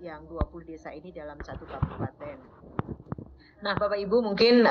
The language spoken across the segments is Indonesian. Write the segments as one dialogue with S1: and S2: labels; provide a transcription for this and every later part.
S1: yang 20 desa ini dalam satu kabupaten. Nah, Bapak Ibu mungkin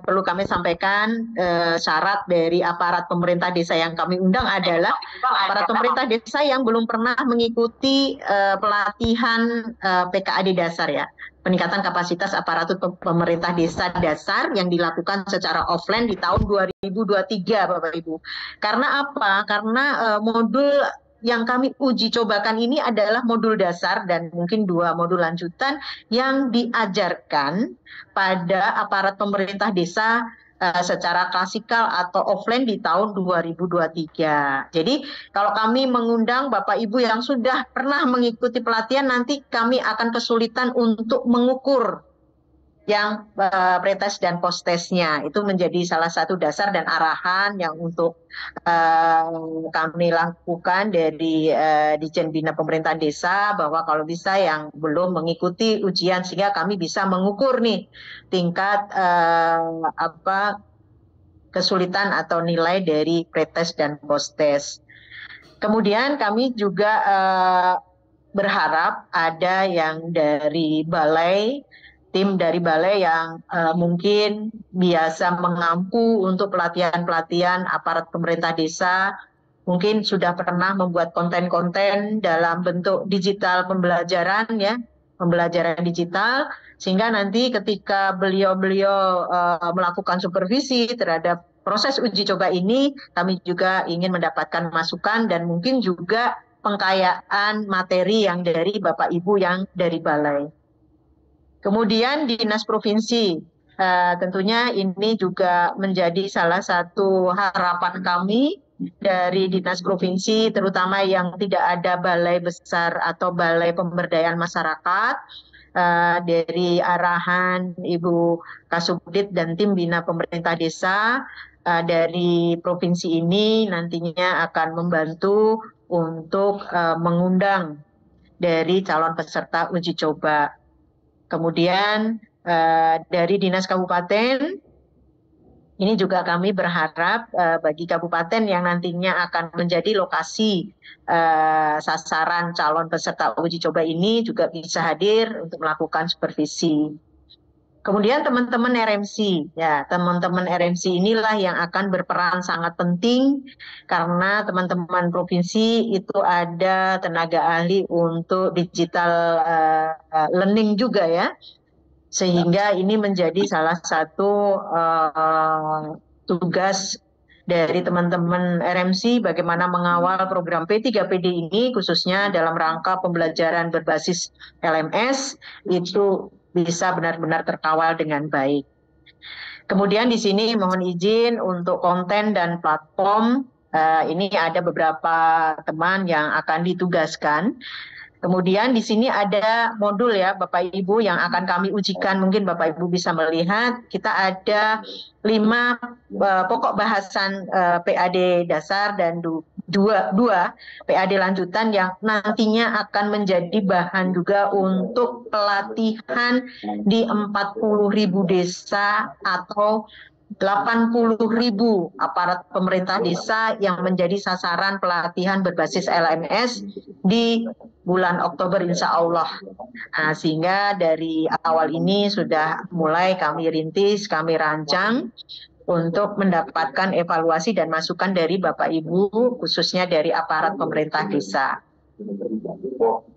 S1: perlu kami sampaikan syarat dari aparat pemerintah desa yang kami undang adalah aparat pemerintah desa yang belum pernah mengikuti pelatihan PKAD dasar ya. Peningkatan kapasitas aparatur pemerintah desa dasar yang dilakukan secara offline di tahun 2023, Bapak Ibu. Karena apa? Karena modul yang kami uji cobakan ini adalah modul dasar dan mungkin 2 modul lanjutan yang diajarkan pada aparat pemerintah desa secara klasikal atau offline di tahun 2023. Jadi kalau kami mengundang Bapak Ibu yang sudah pernah mengikuti pelatihan, nanti kami akan kesulitan untuk mengukur yang pretest dan posttestnya. Itu menjadi salah satu dasar dan arahan yang untuk kami lakukan dari Ditjen Bina Pemerintahan Desa, bahwa kalau bisa yang belum mengikuti ujian sehingga kami bisa mengukur nih tingkat kesulitan atau nilai dari pretest dan posttest. Kemudian kami juga berharap ada yang dari balai, tim dari balai yang mungkin biasa mengampu untuk pelatihan-pelatihan aparat pemerintah desa, mungkin sudah pernah membuat konten-konten dalam bentuk digital pembelajaran ya, pembelajaran digital, sehingga nanti ketika beliau-beliau melakukan supervisi terhadap proses uji coba ini, kami juga ingin mendapatkan masukan dan mungkin juga pengkayaan materi yang dari Bapak Ibu yang dari balai. Kemudian dinas provinsi, tentunya ini juga menjadi salah satu harapan kami dari dinas provinsi, terutama yang tidak ada balai besar atau balai pemberdayaan masyarakat, dari arahan Ibu Kasubdit dan tim Bina Pemerintah Desa dari provinsi ini nantinya akan membantu untuk mengundang dari calon peserta uji coba. Kemudian dari Dinas Kabupaten, ini juga kami berharap bagi kabupaten yang nantinya akan menjadi lokasi sasaran calon peserta uji coba ini juga bisa hadir untuk melakukan supervisi. Kemudian teman-teman RMC, ya teman-teman RMC inilah yang akan berperan sangat penting karena teman-teman provinsi itu ada tenaga ahli untuk digital learning juga ya, sehingga ini menjadi salah satu tugas dari teman-teman RMC bagaimana mengawal program P3PD ini khususnya dalam rangka pembelajaran berbasis LMS itu bisa benar-benar terkawal dengan baik. Kemudian di sini mohon izin untuk konten dan platform, ini ada beberapa teman yang akan ditugaskan. Kemudian di sini ada modul ya Bapak Ibu yang akan kami ujikan, mungkin Bapak Ibu bisa melihat, kita ada 5 pokok bahasan PAD dasar dan 2 PAD lanjutan yang nantinya akan menjadi bahan juga untuk pelatihan di 40.000 desa atau 80.000 aparat pemerintah desa yang menjadi sasaran pelatihan berbasis LMS di bulan Oktober insya Allah. Nah, sehingga dari awal ini sudah mulai kami rintis, kami rancang untuk mendapatkan evaluasi dan masukan dari Bapak Ibu, khususnya dari aparat pemerintah desa.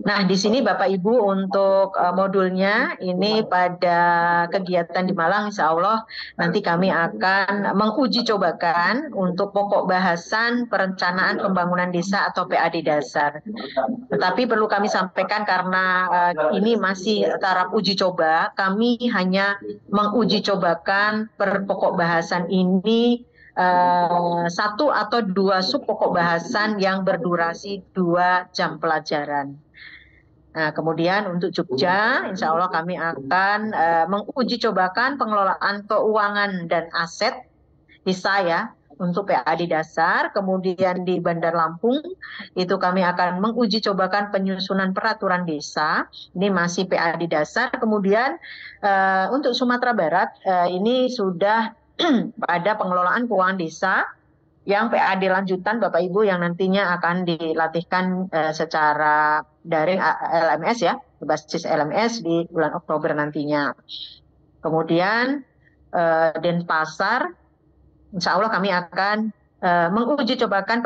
S1: Nah, di sini Bapak Ibu untuk modulnya ini pada kegiatan di Malang, insya Allah nanti kami akan menguji cobakan untuk pokok bahasan perencanaan pembangunan desa atau PAD dasar. Tetapi perlu kami sampaikan karena ini masih taraf uji coba, kami hanya menguji cobakan per pokok bahasan ini 1 atau 2 sub pokok bahasan yang berdurasi 2 jam pelajaran. Nah, kemudian untuk Jogja, insya Allah kami akan menguji cobakan pengelolaan keuangan dan aset desa ya untuk PAD dasar. Kemudian di Bandar Lampung itu kami akan menguji cobakan penyusunan peraturan desa. Ini masih PAD dasar. Kemudian untuk Sumatera Barat ini sudah pada pengelolaan keuangan desa yang PAD lanjutan Bapak Ibu yang nantinya akan dilatihkan secara daring LMS ya, berbasis LMS di bulan Oktober nantinya. Kemudian Denpasar, insya Allah kami akan menguji cobakan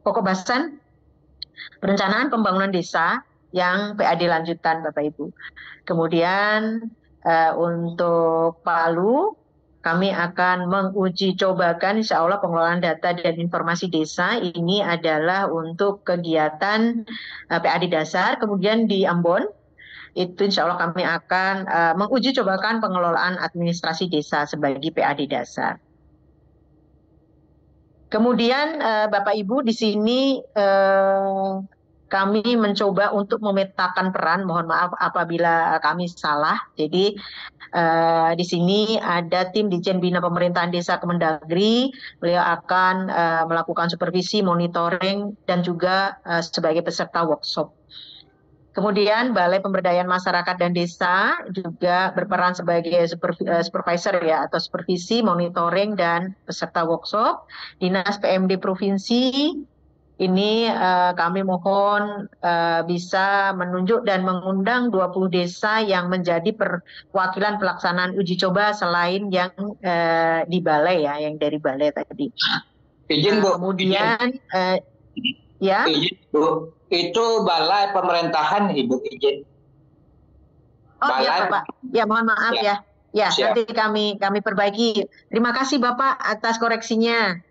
S1: pokok bahasan perencanaan pembangunan desa yang PAD lanjutan Bapak Ibu. Kemudian untuk Palu, kami akan menguji cobakan insya Allah pengelolaan data dan informasi desa. Ini adalah untuk kegiatan PAD dasar. Kemudian di Ambon, itu insya Allah kami akan menguji cobakan pengelolaan administrasi desa sebagai PAD dasar. Kemudian Bapak Ibu di sini kami mencoba untuk memetakan peran, mohon maaf apabila kami salah. Jadi di sini ada tim Ditjen Bina Pemerintahan Desa Kemendagri, beliau akan melakukan supervisi, monitoring, dan juga sebagai peserta workshop. Kemudian Balai Pemberdayaan Masyarakat dan Desa juga berperan sebagai supervisor ya, atau supervisi, monitoring, dan peserta workshop. Dinas PMD Provinsi, ini kami mohon bisa menunjuk dan mengundang 20 desa yang menjadi perwakilan pelaksanaan uji coba selain yang di balai ya, yang dari balai tadi.
S2: Izin Bu.
S1: Kemudian ya.
S2: Izin Bu, itu balai pemerintahan Ibu izin.
S1: Oh iya Bapak, ya mohon maaf ya. Ya,
S2: siap.
S1: nanti kami perbaiki. Terima kasih Bapak atas koreksinya.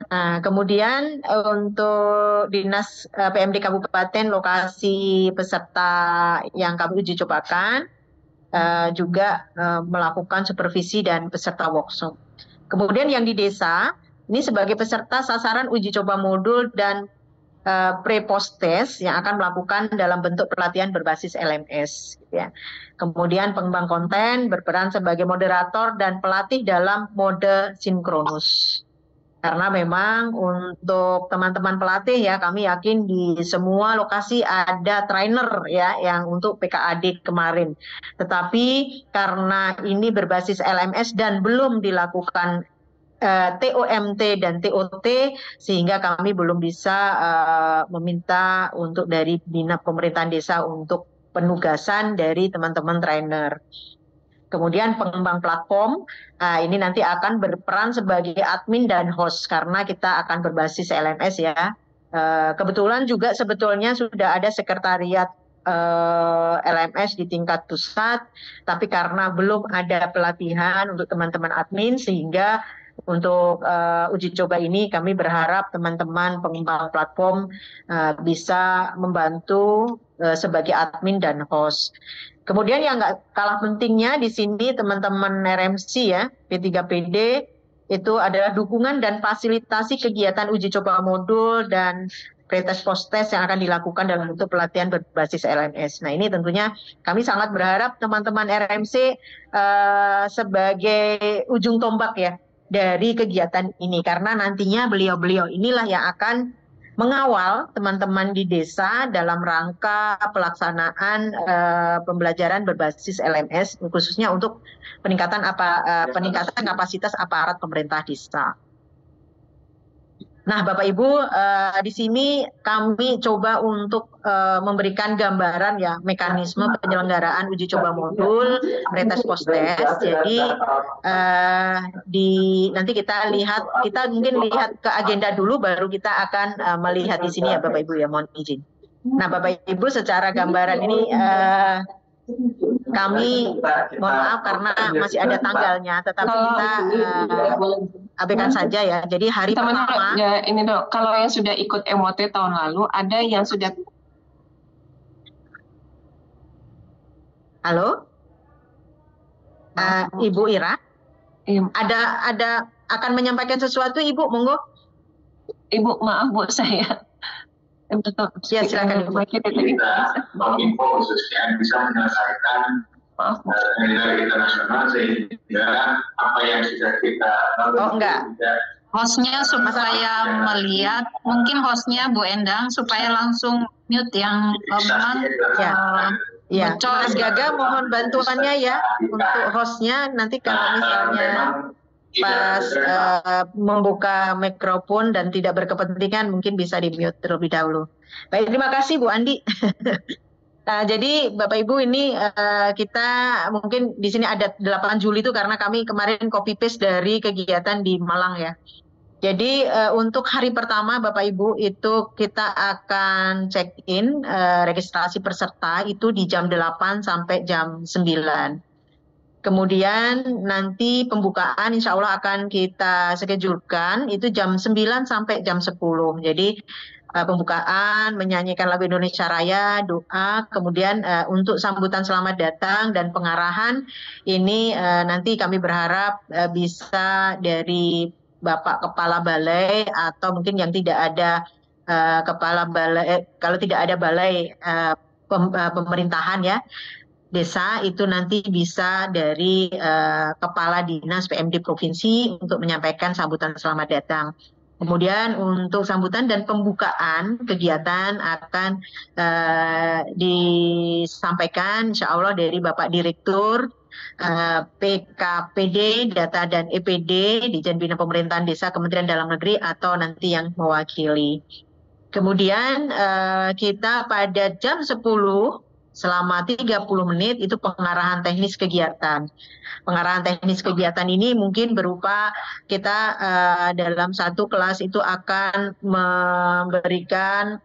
S1: Nah, kemudian untuk Dinas PMD Kabupaten, lokasi peserta yang kami uji cobakan juga melakukan supervisi dan peserta workshop. Kemudian yang di desa, ini sebagai peserta sasaran uji coba modul dan pre-post test yang akan melakukan dalam bentuk pelatihan berbasis LMS. Ya. Kemudian pengembang konten berperan sebagai moderator dan pelatih dalam mode sinkronus. Karena memang untuk teman-teman pelatih ya, kami yakin di semua lokasi ada trainer ya yang untuk PKAD kemarin. Tetapi karena ini berbasis LMS dan belum dilakukan TOMT dan TOT, sehingga kami belum bisa meminta untuk dari Bina Pemerintahan Desa untuk penugasan dari teman-teman trainer. Kemudian pengembang platform, ini nanti akan berperan sebagai admin dan host karena kita akan berbasis LMS ya. Kebetulan juga sebetulnya sudah ada sekretariat LMS di tingkat pusat, tapi karena belum ada pelatihan untuk teman-teman admin, sehingga untuk uji coba ini kami berharap teman-teman pengembang platform bisa membantu sebagai admin dan host. Kemudian yang nggak kalah pentingnya di sini teman-teman RMC ya, P3PD, itu adalah dukungan dan fasilitasi kegiatan uji coba modul dan pretest post-test yang akan dilakukan dalam bentuk pelatihan berbasis LMS. Nah ini tentunya kami sangat berharap teman-teman RMC sebagai ujung tombak ya dari kegiatan ini, karena nantinya beliau-beliau inilah yang akan mengawal teman-teman di desa dalam rangka pelaksanaan pembelajaran berbasis LMS, khususnya untuk peningkatan kapasitas aparat pemerintah desa. Nah, Bapak Ibu, di sini kami coba untuk memberikan gambaran ya mekanisme penyelenggaraan uji coba modul, pretest post-test. Jadi nanti kita mungkin lihat ke agenda dulu, baru kita akan melihat di sini ya Bapak Ibu ya, mohon izin. Nah, Bapak Ibu secara gambaran ini kami mohon maaf karena masih ada tanggalnya, tetapi kita abaikan saja ya. Jadi hari pertama
S3: ya ini Dok, kalau yang sudah ikut MOT tahun lalu, ada yang sudah.
S1: Halo, Ibu Ira, ada akan menyampaikan sesuatu Ibu, monggo.
S3: Ibu maaf Bu, saya
S1: ya silakan Ibu.
S4: Kominfo khususnya bisa menyelesaikan dari internasional sehingga apa yang sudah kita
S5: hostnya supaya melihat, mungkin hostnya Bu Endang supaya langsung mute yang
S1: Mas Gaga mohon bantuannya ya untuk hostnya, nanti kalau misalnya pas membuka mikrofon dan tidak berkepentingan mungkin bisa di-mute terlebih dahulu. Baik, terima kasih Bu Andi. Nah, jadi Bapak Ibu ini kita mungkin di sini ada 8 Juli itu karena kami kemarin copy paste dari kegiatan di Malang ya. Jadi untuk hari pertama Bapak Ibu itu kita akan check in registrasi peserta itu di jam 8 sampai jam 9. Kemudian nanti pembukaan insya Allah akan kita schedulekan itu jam 9 sampai jam 10. Jadi pembukaan menyanyikan lagu Indonesia Raya, doa, kemudian untuk sambutan selamat datang dan pengarahan ini nanti kami berharap bisa dari Bapak Kepala Balai atau mungkin yang tidak ada Kepala Balai, kalau tidak ada balai pemerintahan ya, desa itu nanti bisa dari Kepala Dinas PMD Provinsi untuk menyampaikan sambutan selamat datang. Kemudian untuk sambutan dan pembukaan kegiatan akan disampaikan insya Allah dari Bapak Direktur PKPD, Data dan EPD, Ditjen Bina Pemerintahan Desa Kementerian Dalam Negeri atau nanti yang mewakili. Kemudian kita pada jam 10 selama 30 menit itu pengarahan teknis kegiatan. Pengarahan teknis kegiatan ini mungkin berupa kita dalam satu kelas itu akan memberikan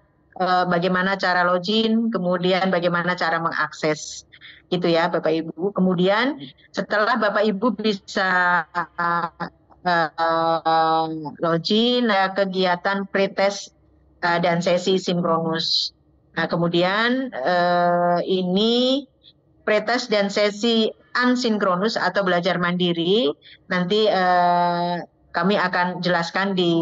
S1: bagaimana cara login, kemudian bagaimana cara mengakses. Gitu ya Bapak Ibu. Kemudian setelah Bapak Ibu bisa login kegiatan pretest dan sesi sinkronus. Nah, kemudian ini pretest dan sesi asinkronus atau belajar mandiri nanti kami akan jelaskan di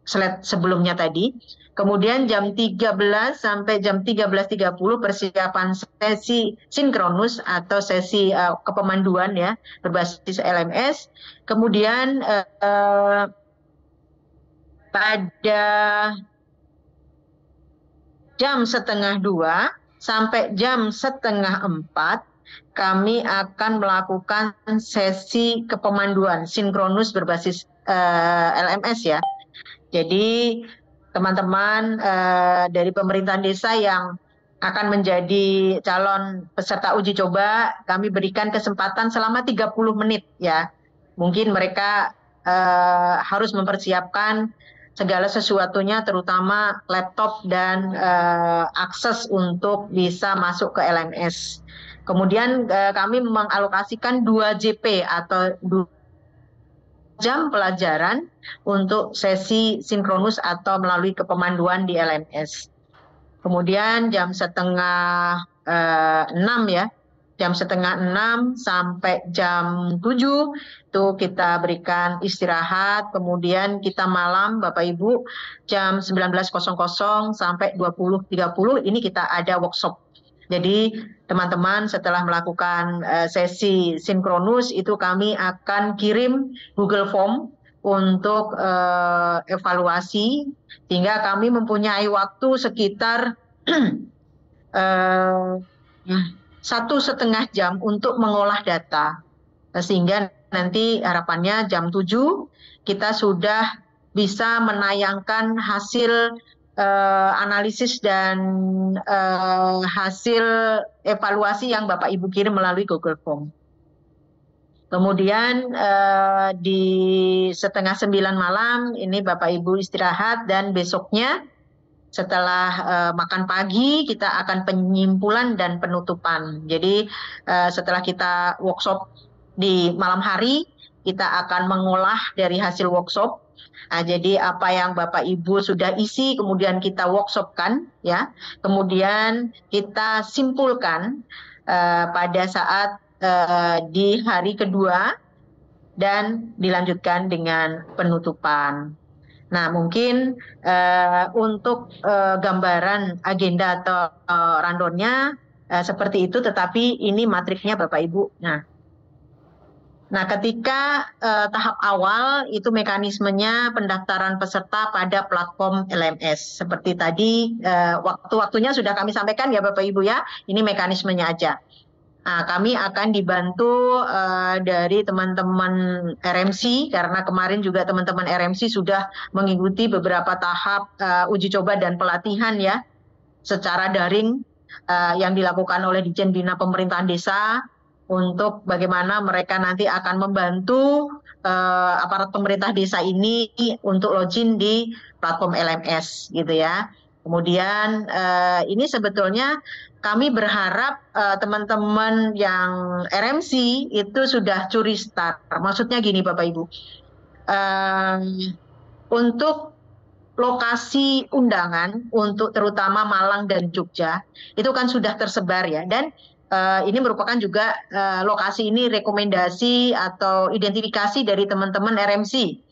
S1: slide sebelumnya tadi. Kemudian jam 13 sampai jam 13.30 persiapan sesi sinkronus atau sesi kepemanduan ya berbasis LMS. Kemudian pada jam 1:30 sampai jam 3:30 kami akan melakukan sesi kepemanduan sinkronus berbasis LMS ya. Jadi teman-teman dari pemerintahan desa yang akan menjadi calon peserta uji coba, kami berikan kesempatan selama 30 menit ya. Mungkin mereka harus mempersiapkan segala sesuatunya terutama laptop dan akses untuk bisa masuk ke LMS. Kemudian kami mengalokasikan 2 JP atau 2 jam pelajaran untuk sesi sinkronus atau melalui kepemanduan di LMS. Kemudian jam 5:30 ya, jam 5:30 sampai jam 7 itu kita berikan istirahat. Kemudian kita malam Bapak Ibu jam 19.00 sampai 20.30 ini kita ada workshop. Jadi teman-teman setelah melakukan sesi sinkronus itu kami akan kirim Google Form untuk evaluasi sehingga kami mempunyai waktu sekitar 1,5 jam untuk mengolah data sehingga nanti harapannya jam 7 kita sudah bisa menayangkan hasil analisis dan hasil evaluasi yang Bapak Ibu kirim melalui Google Form. Kemudian di 8:30 malam ini Bapak Ibu istirahat dan besoknya setelah makan pagi kita akan penyimpulan dan penutupan. Jadi setelah kita workshop di malam hari kita akan mengolah dari hasil workshop. Nah, jadi apa yang Bapak Ibu sudah isi kemudian kita workshopkan ya, kemudian kita simpulkan pada saat di hari kedua dan dilanjutkan dengan penutupan. Nah mungkin untuk gambaran agenda atau rundownnya seperti itu, tetapi ini matriknya Bapak Ibu. Nah, ketika tahap awal itu mekanismenya pendaftaran peserta pada platform LMS. Seperti tadi waktu-waktunya sudah kami sampaikan ya Bapak Ibu ya, ini mekanismenya aja. Nah, kami akan dibantu dari teman-teman RMC karena kemarin juga teman-teman RMC sudah mengikuti beberapa tahap uji coba dan pelatihan ya secara daring yang dilakukan oleh Ditjen Bina Pemerintahan Desa untuk bagaimana mereka nanti akan membantu aparat pemerintah desa ini untuk login di platform LMS gitu ya. Kemudian ini sebetulnya kami berharap teman-teman yang RMC itu sudah curi start. Maksudnya gini Bapak Ibu, untuk lokasi undangan untuk terutama Malang dan Jogja itu kan sudah tersebar ya, dan ini merupakan juga lokasi ini rekomendasi atau identifikasi dari teman-teman RMC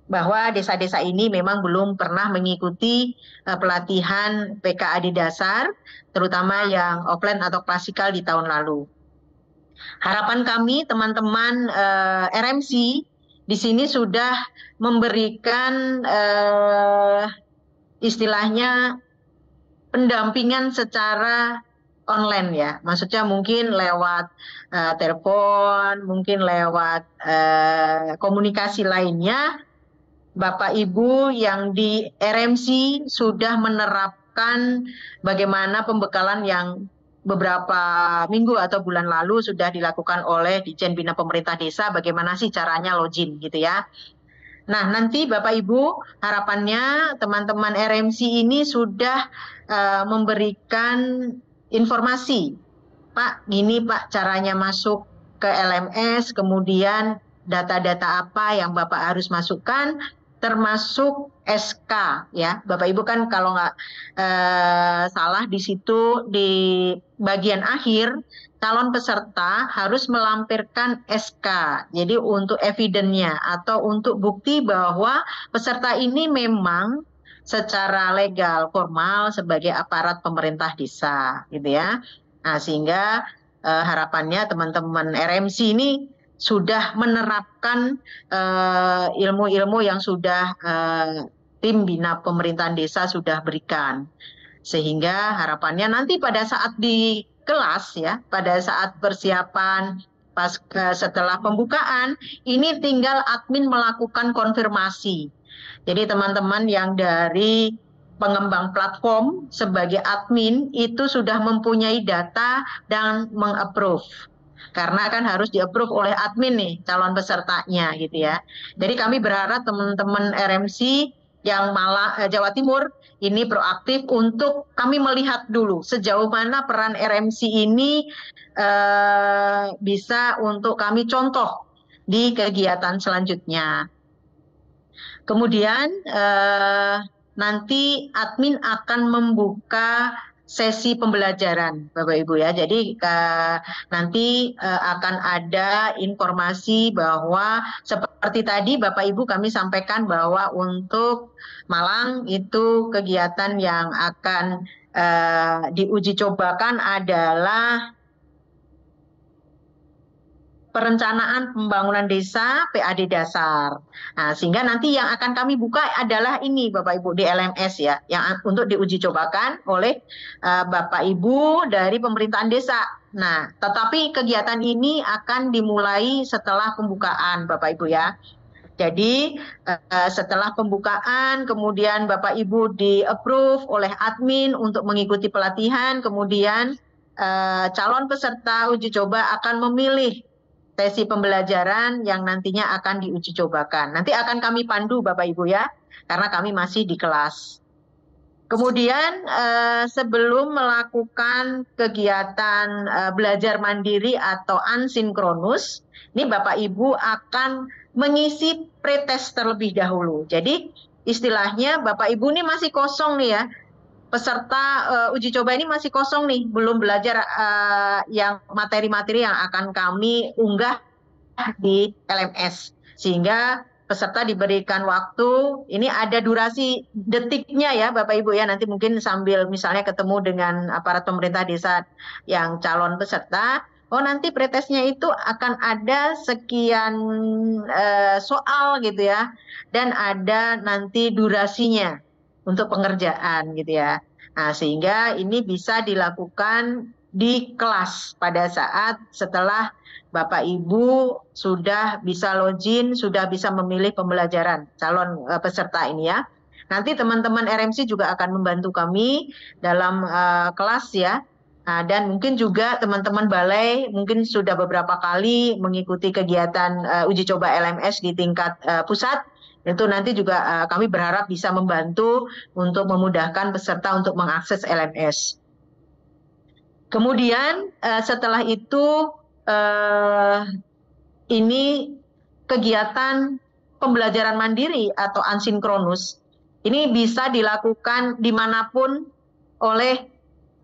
S1: bahwa desa-desa ini memang belum pernah mengikuti pelatihan PKAD dasar, terutama yang offline atau klasikal di tahun lalu. Harapan kami teman-teman RMC di sini sudah memberikan istilahnya pendampingan secara online ya, maksudnya mungkin lewat telepon, mungkin lewat komunikasi lainnya. Bapak Ibu yang di RMC sudah menerapkan bagaimana pembekalan yang beberapa minggu atau bulan lalu sudah dilakukan oleh Ditjen Bina Pemerintah Desa, bagaimana sih caranya login gitu ya. Nah, nanti Bapak Ibu harapannya teman-teman RMC ini sudah memberikan informasi. Pak, gini Pak caranya masuk ke LMS, kemudian data-data apa yang Bapak harus masukkan, termasuk SK ya. Bapak Ibu kan kalau nggak salah di situ di bagian akhir calon peserta harus melampirkan SK. Jadi untuk evidence-nya atau untuk bukti bahwa peserta ini memang secara legal formal sebagai aparat pemerintah desa gitu ya. Nah, sehingga harapannya teman-teman RMC ini sudah menerapkan ilmu-ilmu yang sudah tim Bina Pemerintahan Desa sudah berikan. Sehingga harapannya nanti pada saat di kelas ya, pada saat persiapan setelah pembukaan, ini tinggal admin melakukan konfirmasi. Jadi teman-teman yang dari pengembang platform sebagai admin itu sudah mempunyai data dan meng-approve. Karena kan harus di-approve oleh admin nih calon pesertanya gitu ya. Jadi kami berharap teman-teman RMC yang Jawa Timur ini proaktif untuk kami melihat dulu sejauh mana peran RMC ini bisa untuk kami contoh di kegiatan selanjutnya. Kemudian nanti admin akan membuka sesi pembelajaran Bapak Ibu ya. Jadi nanti akan ada informasi bahwa seperti tadi Bapak Ibu kami sampaikan bahwa untuk Malang itu kegiatan yang akan diuji cobakan adalah perencanaan pembangunan desa PAD dasar. Nah, sehingga nanti yang akan kami buka adalah ini Bapak Ibu di LMS ya, yang untuk diuji cobakan oleh Bapak Ibu dari pemerintahan desa. Nah, tetapi kegiatan ini akan dimulai setelah pembukaan Bapak Ibu ya. Jadi setelah pembukaan kemudian Bapak Ibu di-approve oleh admin untuk mengikuti pelatihan, kemudian calon peserta uji coba akan memilih sesi pembelajaran yang nantinya akan diuji cobakan. Nanti akan kami pandu Bapak Ibu ya, karena kami masih di kelas. Kemudian sebelum melakukan kegiatan belajar mandiri atau asinkronus, ini Bapak Ibu akan mengisi pretest terlebih dahulu. Jadi istilahnya Bapak Ibu ini masih kosong nih ya, peserta uji coba ini masih kosong nih, belum belajar yang materi-materi yang akan kami unggah di LMS. Sehingga peserta diberikan waktu, ini ada durasi detiknya ya Bapak Ibu ya, nanti mungkin sambil misalnya ketemu dengan aparat pemerintah desa yang calon peserta, oh nanti pretestnya itu akan ada sekian soal gitu ya, dan ada nanti durasinya untuk pengerjaan gitu ya. Nah, sehingga ini bisa dilakukan di kelas pada saat setelah Bapak Ibu sudah bisa login, sudah bisa memilih pembelajaran calon peserta ini ya. Nanti teman-teman RMC juga akan membantu kami dalam kelas ya. Nah, dan mungkin juga teman-teman balai mungkin sudah beberapa kali mengikuti kegiatan uji coba LMS di tingkat pusat. Itu nanti juga kami berharap bisa membantu untuk memudahkan peserta untuk mengakses LMS. Kemudian setelah itu ini kegiatan pembelajaran mandiri atau asinkronus ini bisa dilakukan dimanapun oleh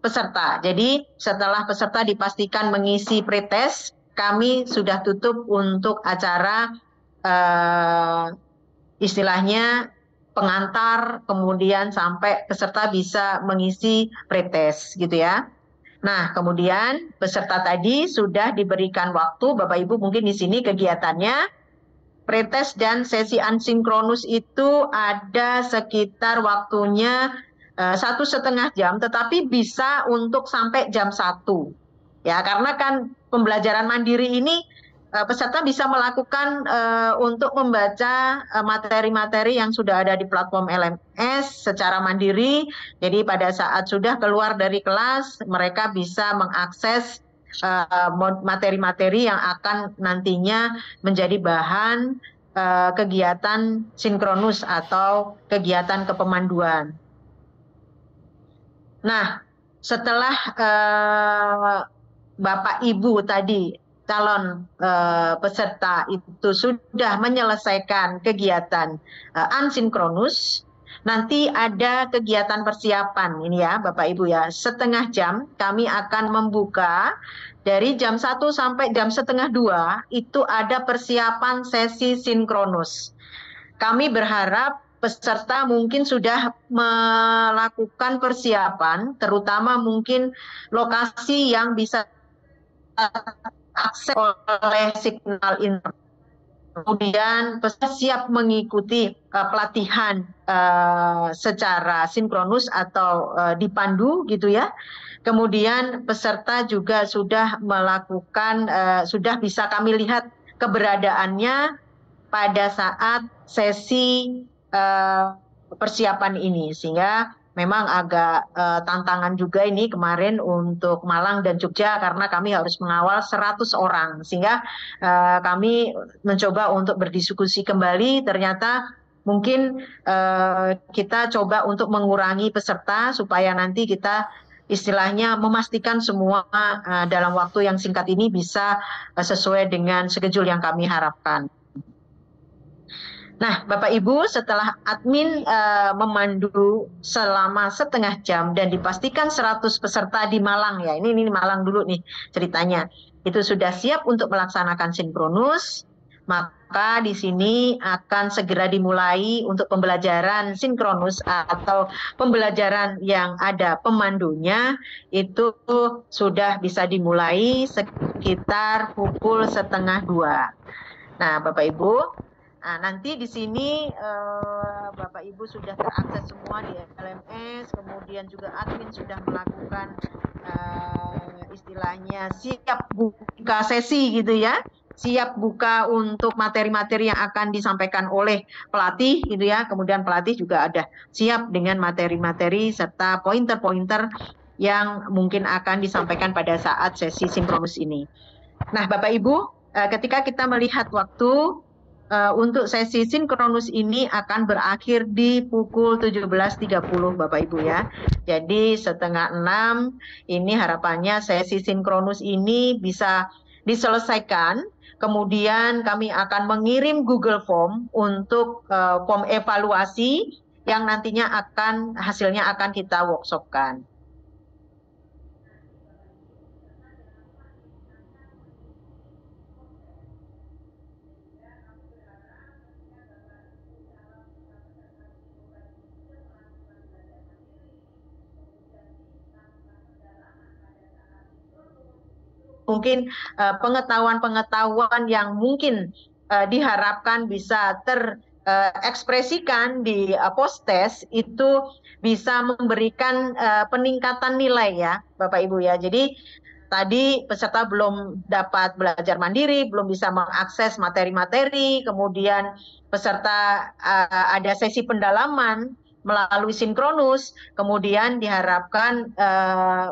S1: peserta. Jadi setelah peserta dipastikan mengisi pretest, kami sudah tutup untuk acara istilahnya pengantar, kemudian sampai peserta bisa mengisi pretest gitu ya. Nah, kemudian peserta tadi sudah diberikan waktu, Bapak Ibu mungkin di sini kegiatannya, pretest dan sesi asinkronus itu ada sekitar waktunya 1,5 jam, tetapi bisa untuk sampai jam 1. Ya, karena kan pembelajaran mandiri ini peserta bisa melakukan untuk membaca materi-materi yang sudah ada di platform LMS secara mandiri. Jadi pada saat sudah keluar dari kelas, mereka bisa mengakses materi-materi yang akan nantinya menjadi bahan kegiatan sinkronus atau kegiatan kepemanduan. Nah, setelah Bapak Ibu tadi calon peserta itu sudah menyelesaikan kegiatan asinkronus, nanti ada kegiatan persiapan ini ya Bapak Ibu ya, 1/2 jam kami akan membuka dari jam 1 sampai jam 1:30 itu ada persiapan sesi sinkronus. Kami berharap peserta mungkin sudah melakukan persiapan, terutama mungkin lokasi yang bisa akses oleh signal internet. Kemudian peserta siap mengikuti pelatihan secara sinkronus atau dipandu gitu ya. Kemudian peserta juga sudah melakukan, sudah bisa kami lihat keberadaannya pada saat sesi persiapan ini, sehingga memang agak tantangan juga ini kemarin untuk Malang dan Jogja karena kami harus mengawal 100 orang. Sehingga kami mencoba untuk berdiskusi kembali, ternyata mungkin kita coba untuk mengurangi peserta supaya nanti kita istilahnya memastikan semua dalam waktu yang singkat ini bisa sesuai dengan schedule yang kami harapkan. Nah, Bapak Ibu, setelah admin memandu selama 1/2 jam dan dipastikan 100 peserta di Malang ya, ini Malang dulu nih ceritanya, itu sudah siap untuk melaksanakan sinkronus, maka di sini akan segera dimulai untuk pembelajaran sinkronus atau pembelajaran yang ada pemandunya, itu sudah bisa dimulai sekitar pukul 1:30. Nah, Bapak Ibu, nah, nanti di sini Bapak Ibu sudah terakses semua di LMS, kemudian juga admin sudah melakukan istilahnya siap buka sesi gitu ya, siap buka untuk materi-materi yang akan disampaikan oleh pelatih gitu ya, kemudian pelatih juga ada siap dengan materi-materi serta pointer-pointer yang mungkin akan disampaikan pada saat sesi sinkronus ini. Nah, Bapak Ibu, ketika kita melihat waktu, untuk sesi sinkronus ini akan berakhir di pukul 17.30 Bapak Ibu ya. Jadi 5:30 ini harapannya sesi sinkronus ini bisa diselesaikan. Kemudian kami akan mengirim Google Form untuk form evaluasi yang nantinya hasilnya akan kita workshopkan. Mungkin pengetahuan-pengetahuan yang mungkin diharapkan bisa ekspresikan di post-test itu bisa memberikan peningkatan nilai ya Bapak Ibu ya. Jadi tadi peserta belum dapat belajar mandiri, belum bisa mengakses materi-materi, kemudian peserta ada sesi pendalaman melalui sinkronus, kemudian diharapkan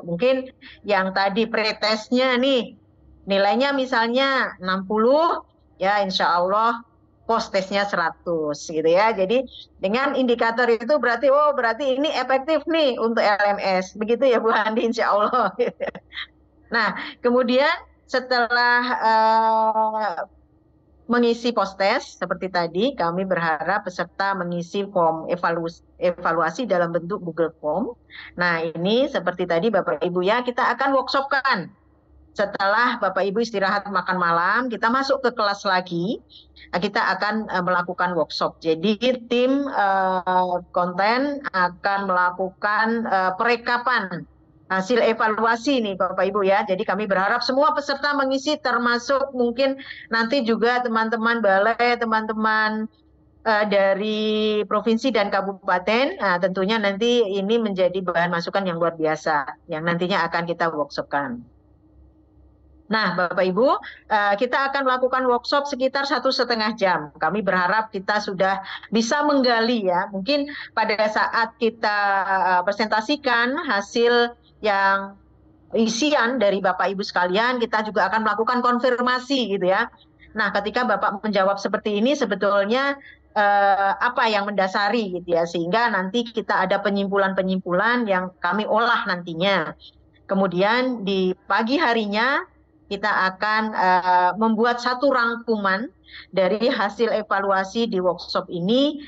S1: mungkin yang tadi pretestnya nih nilainya misalnya 60, ya insya Allah post-testnya 100 gitu ya. Jadi dengan indikator itu berarti berarti ini efektif nih untuk LMS. Begitu ya Bu Handi insya Allah. Nah, kemudian setelah mengisi post-test seperti tadi, kami berharap peserta mengisi form evaluasi dalam bentuk Google Form. Nah, ini seperti tadi Bapak Ibu ya, kita akan workshopkan. Setelah Bapak Ibu istirahat makan malam, kita masuk ke kelas lagi, kita akan melakukan workshop. Jadi tim konten akan melakukan perekapan hasil evaluasi nih Bapak Ibu ya. Jadi kami berharap semua peserta mengisi, termasuk mungkin nanti juga teman-teman balai, teman-teman dari provinsi dan kabupaten. Nah, tentunya nanti ini menjadi bahan masukan yang luar biasa yang nantinya akan kita workshopkan. Nah, Bapak Ibu, kita akan melakukan workshop sekitar 1,5 jam. Kami berharap kita sudah bisa menggali ya. Mungkin pada saat kita presentasikan hasil yang isian dari Bapak Ibu sekalian, kita juga akan melakukan konfirmasi gitu ya. Nah, ketika Bapak menjawab seperti ini, sebetulnya apa yang mendasari gitu ya, sehingga nanti kita ada penyimpulan-penyimpulan yang kami olah nantinya. Kemudian di pagi harinya kita akan membuat satu rangkuman dari hasil evaluasi di workshop ini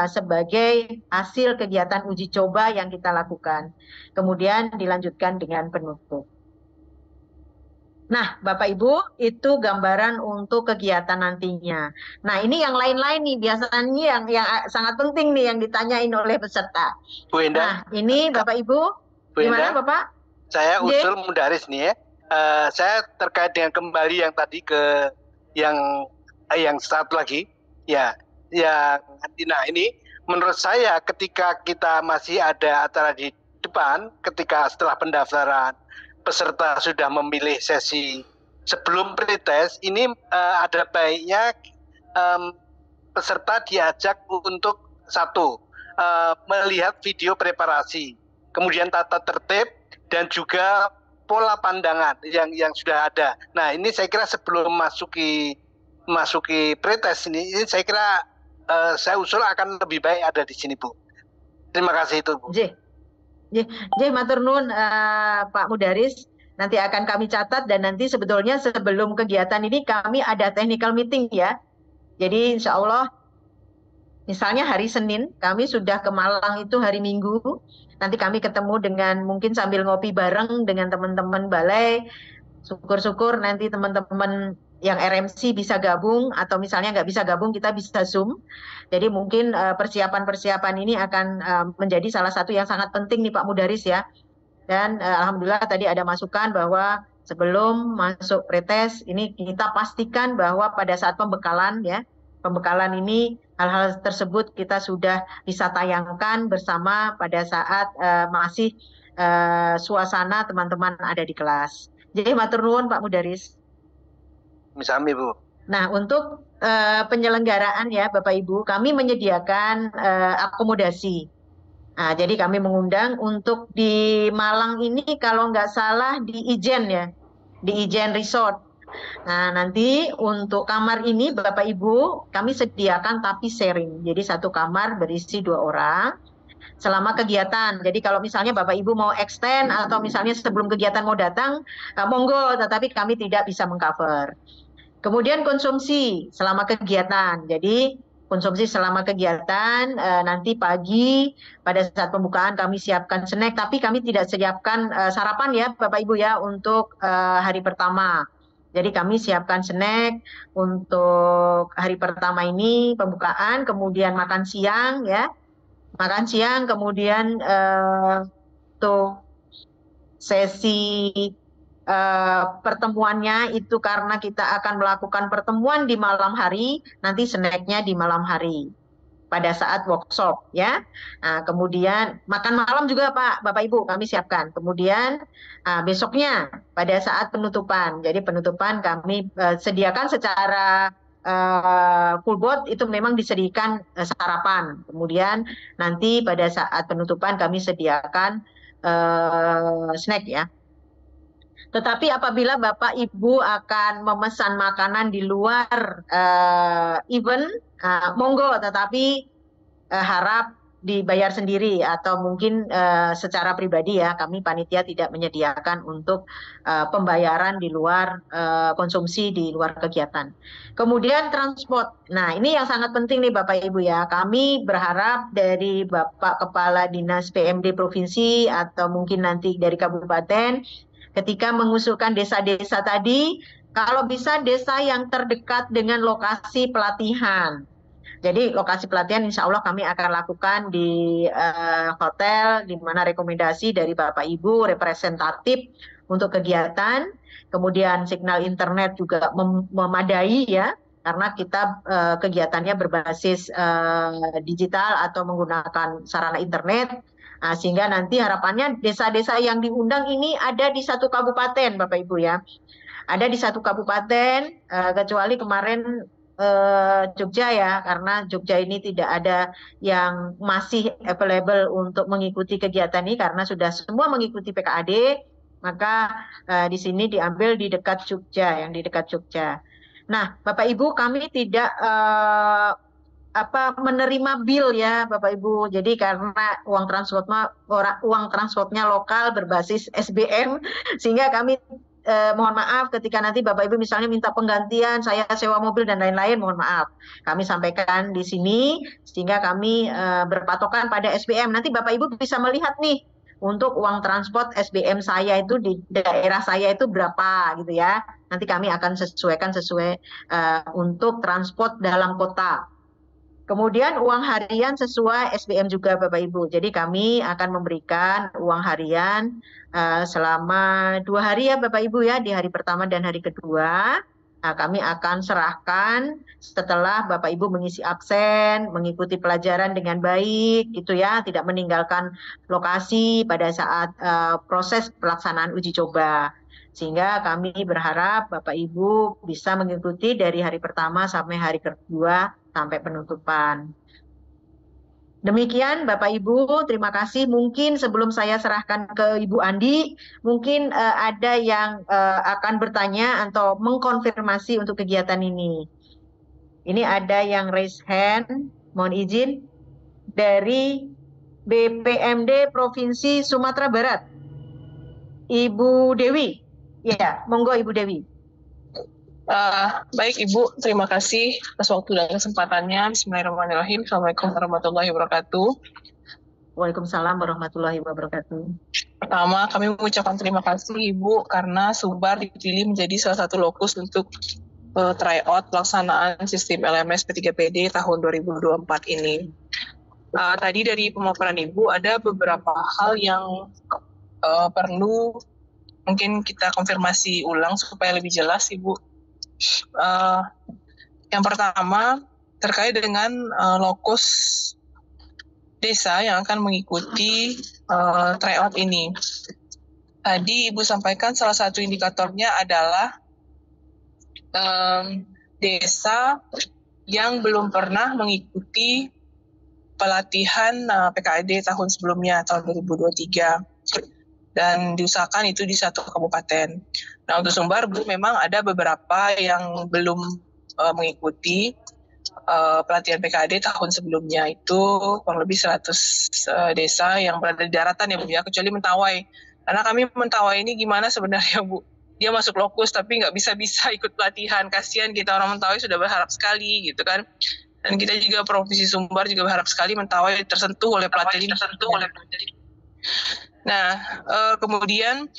S1: sebagai hasil kegiatan uji coba yang kita lakukan. Kemudian dilanjutkan dengan penutup. Nah, Bapak Ibu, itu gambaran untuk kegiatan nantinya. Nah, ini yang lain-lain nih, biasanya yang sangat penting nih yang ditanyain oleh peserta.
S6: Bu Endang.
S1: Nah, ini Bapak Ibu, gimana Bapak?
S6: Saya usul Mudaris nih ya. Saya terkait dengan kembali yang tadi ke yang satu lagi, ya, nah ini menurut saya ketika kita masih ada acara di depan, ketika setelah pendaftaran peserta sudah memilih sesi sebelum pretest, ini ada baiknya peserta diajak untuk melihat video preparasi, kemudian tata tertib dan juga pola pandangan yang sudah ada. Nah, ini saya kira sebelum masuki pretest ini saya kira saya usul akan lebih baik ada di sini, Bu. Terima kasih itu, Bu.
S1: Matur nuwun Pak Mudaris. Nanti akan kami catat dan nanti sebetulnya sebelum kegiatan ini kami ada technical meeting ya. Jadi insya Allah misalnya hari Senin kami sudah ke Malang itu hari Minggu. Nanti kami ketemu dengan mungkin sambil ngopi bareng dengan teman-teman balai. Syukur-syukur nanti teman-teman yang RMC bisa gabung atau misalnya nggak bisa gabung kita bisa Zoom. Jadi mungkin persiapan-persiapan ini akan menjadi salah satu yang sangat penting nih Pak Mudaris ya. Dan alhamdulillah tadi ada masukan bahwa sebelum masuk pretest ini kita pastikan bahwa pada saat pembekalan ya, pembekalan ini hal-hal tersebut kita sudah bisa tayangkan bersama pada saat masih suasana teman-teman ada di kelas. Jadi matur nuwun Pak Mudaris.
S6: Misami, Bu.
S1: Nah, untuk penyelenggaraan ya Bapak Ibu, kami menyediakan akomodasi. Nah, jadi kami mengundang untuk di Malang ini kalau nggak salah di Ijen ya, di Ijen Resort. Nah, nanti untuk kamar ini Bapak Ibu kami sediakan tapi sharing. Jadi satu kamar berisi 2 orang selama kegiatan. Jadi kalau misalnya Bapak Ibu mau extend atau misalnya sebelum kegiatan mau datang, monggo, tetapi kami tidak bisa mengcover. Kemudian konsumsi selama kegiatan. Jadi konsumsi selama kegiatan nanti pagi pada saat pembukaan kami siapkan snack, tapi kami tidak siapkan sarapan ya Bapak Ibu ya untuk hari pertama. Jadi kami siapkan snack untuk hari pertama ini pembukaan, kemudian makan siang ya, makan siang, kemudian tuh sesi pertemuannya itu karena kita akan melakukan pertemuan di malam hari, nanti snacknya di malam hari. pada saat workshop ya. Nah, kemudian makan malam juga Pak, Bapak Ibu kami siapkan. Kemudian besoknya pada saat penutupan. Jadi penutupan kami sediakan secara full board itu memang disediakan sarapan. Kemudian nanti pada saat penutupan kami sediakan snack ya. Tetapi apabila Bapak Ibu akan memesan makanan di luar event, monggo, tetapi harap dibayar sendiri atau mungkin secara pribadi ya, kami panitia tidak menyediakan untuk pembayaran di luar konsumsi di luar kegiatan. Kemudian transport. Nah, ini yang sangat penting nih Bapak Ibu ya. Kami berharap dari Bapak Kepala Dinas PMD Provinsi atau mungkin nanti dari Kabupaten ketika mengusulkan desa-desa tadi, kalau bisa desa yang terdekat dengan lokasi pelatihan. Jadi lokasi pelatihan insya Allah kami akan lakukan di hotel, di mana rekomendasi dari Bapak Ibu representatif untuk kegiatan. Kemudian signal internet juga memadai ya, karena kita kegiatannya berbasis digital atau menggunakan sarana internet. Sehingga nanti harapannya desa-desa yang diundang ini ada di satu kabupaten, Bapak Ibu ya. Ada di satu kabupaten, kecuali kemarin Jogja ya, karena Jogja ini tidak ada yang masih available untuk mengikuti kegiatan ini karena sudah semua mengikuti PKAD, maka di sini diambil di dekat Jogja, yang di dekat Jogja. Nah, Bapak Ibu kami tidak menerima bill ya Bapak Ibu. Jadi karena uang transportnya lokal berbasis SBM, sehingga kami mohon maaf ketika nanti Bapak Ibu misalnya minta penggantian, saya sewa mobil dan lain-lain, mohon maaf. Kami sampaikan di sini sehingga kami berpatokan pada SBM. Nanti Bapak Ibu bisa melihat nih untuk uang transport SBM saya itu di daerah saya itu berapa gitu ya. Nanti kami akan sesuaikan sesuai untuk transport dalam kota. Kemudian uang harian sesuai SBM juga Bapak Ibu. Jadi kami akan memberikan uang harian selama 2 hari ya Bapak Ibu ya, di hari pertama dan hari kedua. Nah, kami akan serahkan setelah Bapak Ibu mengisi absen, mengikuti pelajaran dengan baik gitu ya, tidak meninggalkan lokasi pada saat proses pelaksanaan uji coba. Sehingga kami berharap Bapak Ibu bisa mengikuti dari hari pertama sampai hari kedua sampai penutupan. Demikian Bapak Ibu, terima kasih. Mungkin sebelum saya serahkan ke Ibu Andi, mungkin ada yang akan bertanya atau mengkonfirmasi untuk kegiatan ini. Ini ada yang raise hand, mohon izin, dari BPMD Provinsi Sumatera Barat. Ibu Dewi. Ya, monggo Ibu Dewi.
S3: Baik Ibu, terima kasih atas waktu dan kesempatannya. Bismillahirrahmanirrahim. Assalamualaikum warahmatullahi wabarakatuh.
S1: Waalaikumsalam warahmatullahi wabarakatuh.
S3: Pertama, kami mengucapkan terima kasih Ibu karena Sumbar dipilih menjadi salah satu lokus untuk tryout pelaksanaan sistem LMS P3PD tahun 2024 ini. Tadi dari pemaparan Ibu ada beberapa hal yang perlu mungkin kita konfirmasi ulang supaya lebih jelas Ibu. Yang pertama terkait dengan lokus desa yang akan mengikuti tryout ini. Tadi Ibu sampaikan salah satu indikatornya adalah desa yang belum pernah mengikuti pelatihan PKAD tahun sebelumnya, tahun 2023. Dan diusahakan itu di satu kabupaten. Nah, untuk Sumbar, Bu, memang ada beberapa yang belum mengikuti pelatihan PKAD tahun sebelumnya. Itu kurang lebih 100 desa yang berada di daratan ya Bu ya, kecuali Mentawai. Karena kami Mentawai ini gimana sebenarnya Bu? Dia masuk lokus tapi nggak bisa ikut pelatihan. Kasihan kita orang Mentawai sudah berharap sekali gitu kan. Dan kita juga Provinsi Sumbar juga berharap sekali Mentawai tersentuh oleh pelatihan ini. Nah, kemudian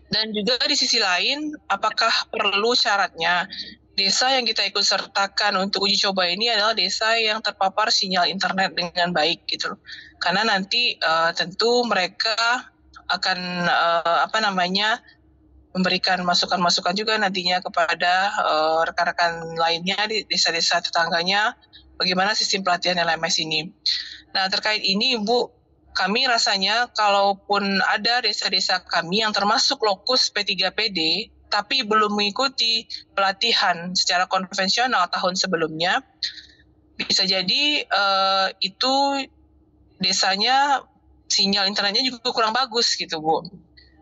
S3: dan juga di sisi lain, apakah perlu syaratnya desa yang kita ikut sertakan untuk uji coba ini adalah desa yang terpapar sinyal internet dengan baik gitu. Karena nanti tentu mereka akan memberikan masukan-masukan juga nantinya kepada rekan-rekan lainnya di desa-desa tetangganya bagaimana sistem pelatihan LMS ini. Nah, terkait ini Ibu, kami rasanya kalaupun ada desa-desa kami yang termasuk lokus P3PD tapi belum mengikuti pelatihan secara konvensional tahun sebelumnya, bisa jadi itu desanya sinyal internetnya juga kurang bagus gitu Bu.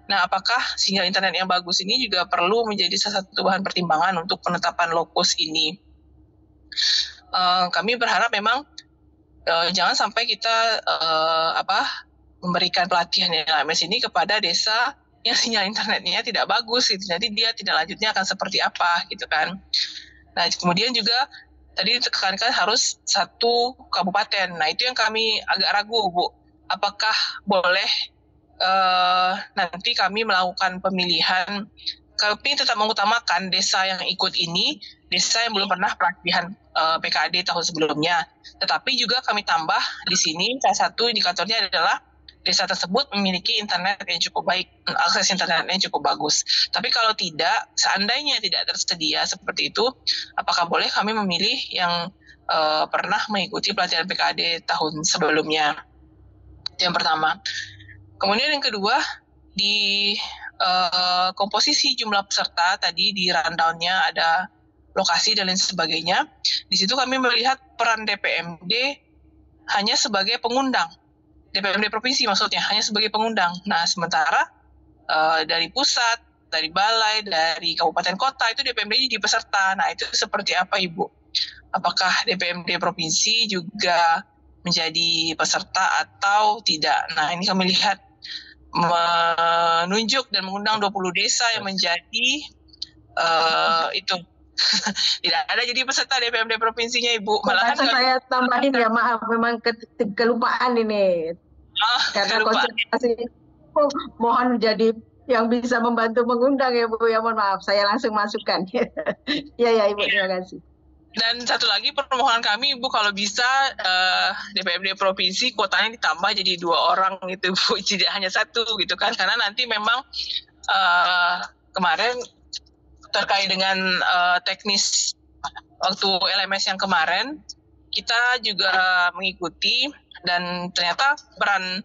S3: Nah, apakah sinyal internet yang bagus ini juga perlu menjadi salah satu bahan pertimbangan untuk penetapan lokus ini? Kami berharap memang jangan sampai kita memberikan pelatihan LMS ini kepada desa yang sinyal internetnya tidak bagus gitu. Jadi dia tidak lanjutnya akan seperti apa gitu kan. Nah, kemudian juga tadi ditekankan harus satu kabupaten. Nah, itu yang kami agak ragu Bu. Apakah boleh nanti kami melakukan pemilihan, kami tetap mengutamakan desa yang ikut ini, desa yang belum pernah pelatihan PKAD tahun sebelumnya. Tetapi juga kami tambah di sini, salah satu indikatornya adalah desa tersebut memiliki internet yang cukup baik, akses internetnya cukup bagus. Tapi kalau tidak, seandainya tidak tersedia seperti itu, apakah boleh kami memilih yang pernah mengikuti pelatihan PKAD tahun sebelumnya? Yang pertama. Kemudian yang kedua, di komposisi jumlah peserta tadi di rundown-nya ada lokasi dan lain sebagainya. Di situ kami melihat peran DPMD hanya sebagai pengundang. DPMD provinsi maksudnya hanya sebagai pengundang. Nah, sementara dari pusat, dari balai, dari kabupaten kota itu DPMD jadi peserta. Nah, itu seperti apa Ibu? Apakah DPMD provinsi juga menjadi peserta atau tidak? Nah, ini kami lihat menunjuk dan mengundang 20 desa yang menjadi itu tidak ada jadi peserta DPMD provinsinya Ibu. Malahan
S1: saya tambahin ya, maaf memang kelupaan ini. Karena konsentrasi mohon jadi yang bisa membantu mengundang ya Bu, ya mohon maaf saya langsung masukkan. Ya Ibu, terima kasih.
S3: Dan satu lagi permohonan kami Ibu, kalau bisa DPMD provinsi kuotanya ditambah jadi 2 orang gitu Bu, tidak hanya 1 gitu kan, karena nanti memang kemarin terkait dengan teknis waktu LMS yang kemarin kita juga mengikuti dan ternyata peran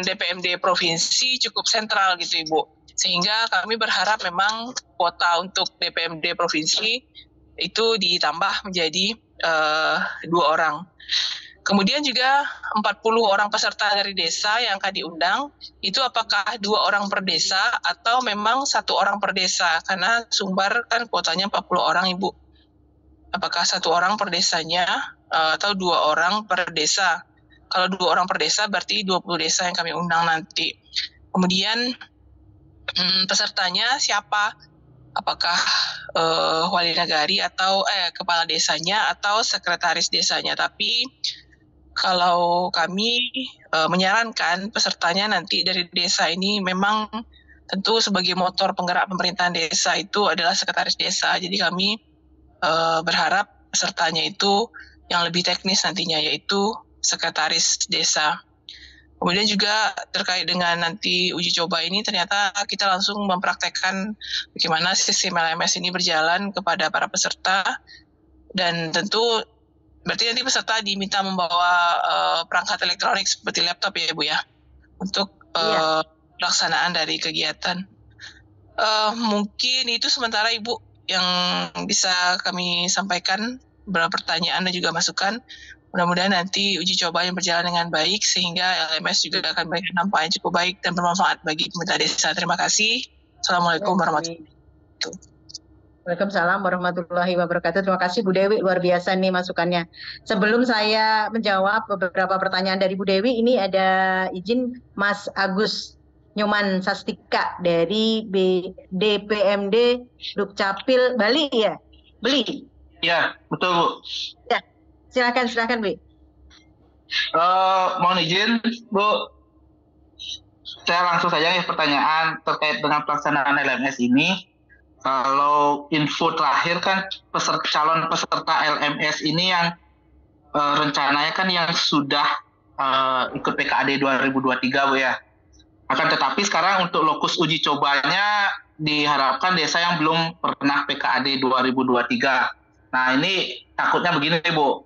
S3: DPMD provinsi cukup sentral gitu Ibu, sehingga kami berharap memang kuota untuk DPMD provinsi itu ditambah menjadi 2 orang. Kemudian juga 40 orang peserta dari desa yang akan diundang, itu apakah 2 orang per desa atau memang 1 orang per desa? Karena Sumbar kan kuotanya 40 orang Ibu. Apakah 1 orang per desanya atau 2 orang per desa? Kalau 2 orang per desa berarti 20 desa yang kami undang nanti. Kemudian pesertanya siapa? Apakah wali nagari atau kepala desanya atau sekretaris desanya? Tapi kalau kami menyarankan pesertanya nanti dari desa ini memang tentu sebagai motor penggerak pemerintahan desa itu adalah sekretaris desa. Jadi kami berharap pesertanya itu yang lebih teknis nantinya, yaitu sekretaris desa. Kemudian juga terkait dengan nanti uji coba ini, ternyata kita langsung mempraktekkan bagaimana sistem LMS ini berjalan kepada para peserta. Dan tentu berarti nanti peserta diminta membawa perangkat elektronik seperti laptop ya Bu ya, untuk pelaksanaan dari kegiatan. Mungkin itu sementara Ibu yang bisa kami sampaikan, beberapa pertanyaan dan juga masukan. Mudah-mudahan nanti uji coba yang berjalan dengan baik sehingga LMS juga akan memberikan dampak yang cukup baik dan bermanfaat bagi pemerintah desa. Terima kasih. Assalamualaikum warahmatullahi wabarakatuh.
S1: Waalaikumsalam warahmatullahi wabarakatuh. Terima kasih Bu Dewi, luar biasa nih masukannya. Sebelum saya menjawab beberapa pertanyaan dari Bu Dewi, ini ada izin Mas Agus Nyoman Sastika dari DPMD Dukcapil Bali ya? Beli?
S7: Ya, betul Bu.
S1: Ya. Silakan Bu.
S7: Mohon izin Bu, saya langsung saja ya pertanyaan terkait dengan pelaksanaan LMS ini. Kalau info terakhir kan calon peserta LMS ini yang rencananya kan yang sudah ikut PKAD 2023 Bu ya. Akan tetapi sekarang untuk lokus uji cobanya diharapkan desa yang belum pernah PKAD 2023. Nah, ini takutnya begini, Bu.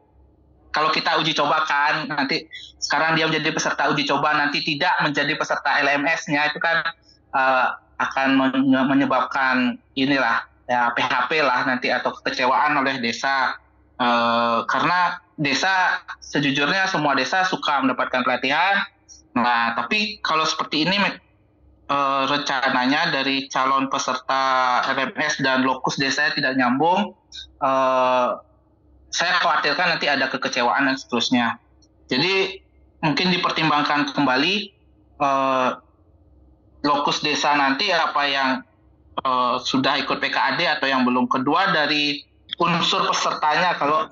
S7: Kalau kita uji coba kan, nanti sekarang dia menjadi peserta uji coba, nanti tidak menjadi peserta LMS-nya, itu kan akan menyebabkan inilah, ya PHP lah nanti, atau kekecewaan oleh desa. Karena desa, sejujurnya semua desa suka mendapatkan pelatihan. Nah, tapi kalau seperti ini, rencananya dari calon peserta LMS dan lokus desa tidak nyambung, saya khawatirkan nanti ada kekecewaan dan seterusnya. Jadi mungkin dipertimbangkan kembali lokus desa nanti apa yang sudah ikut PKAD atau yang belum. Kedua, dari unsur pesertanya. Kalau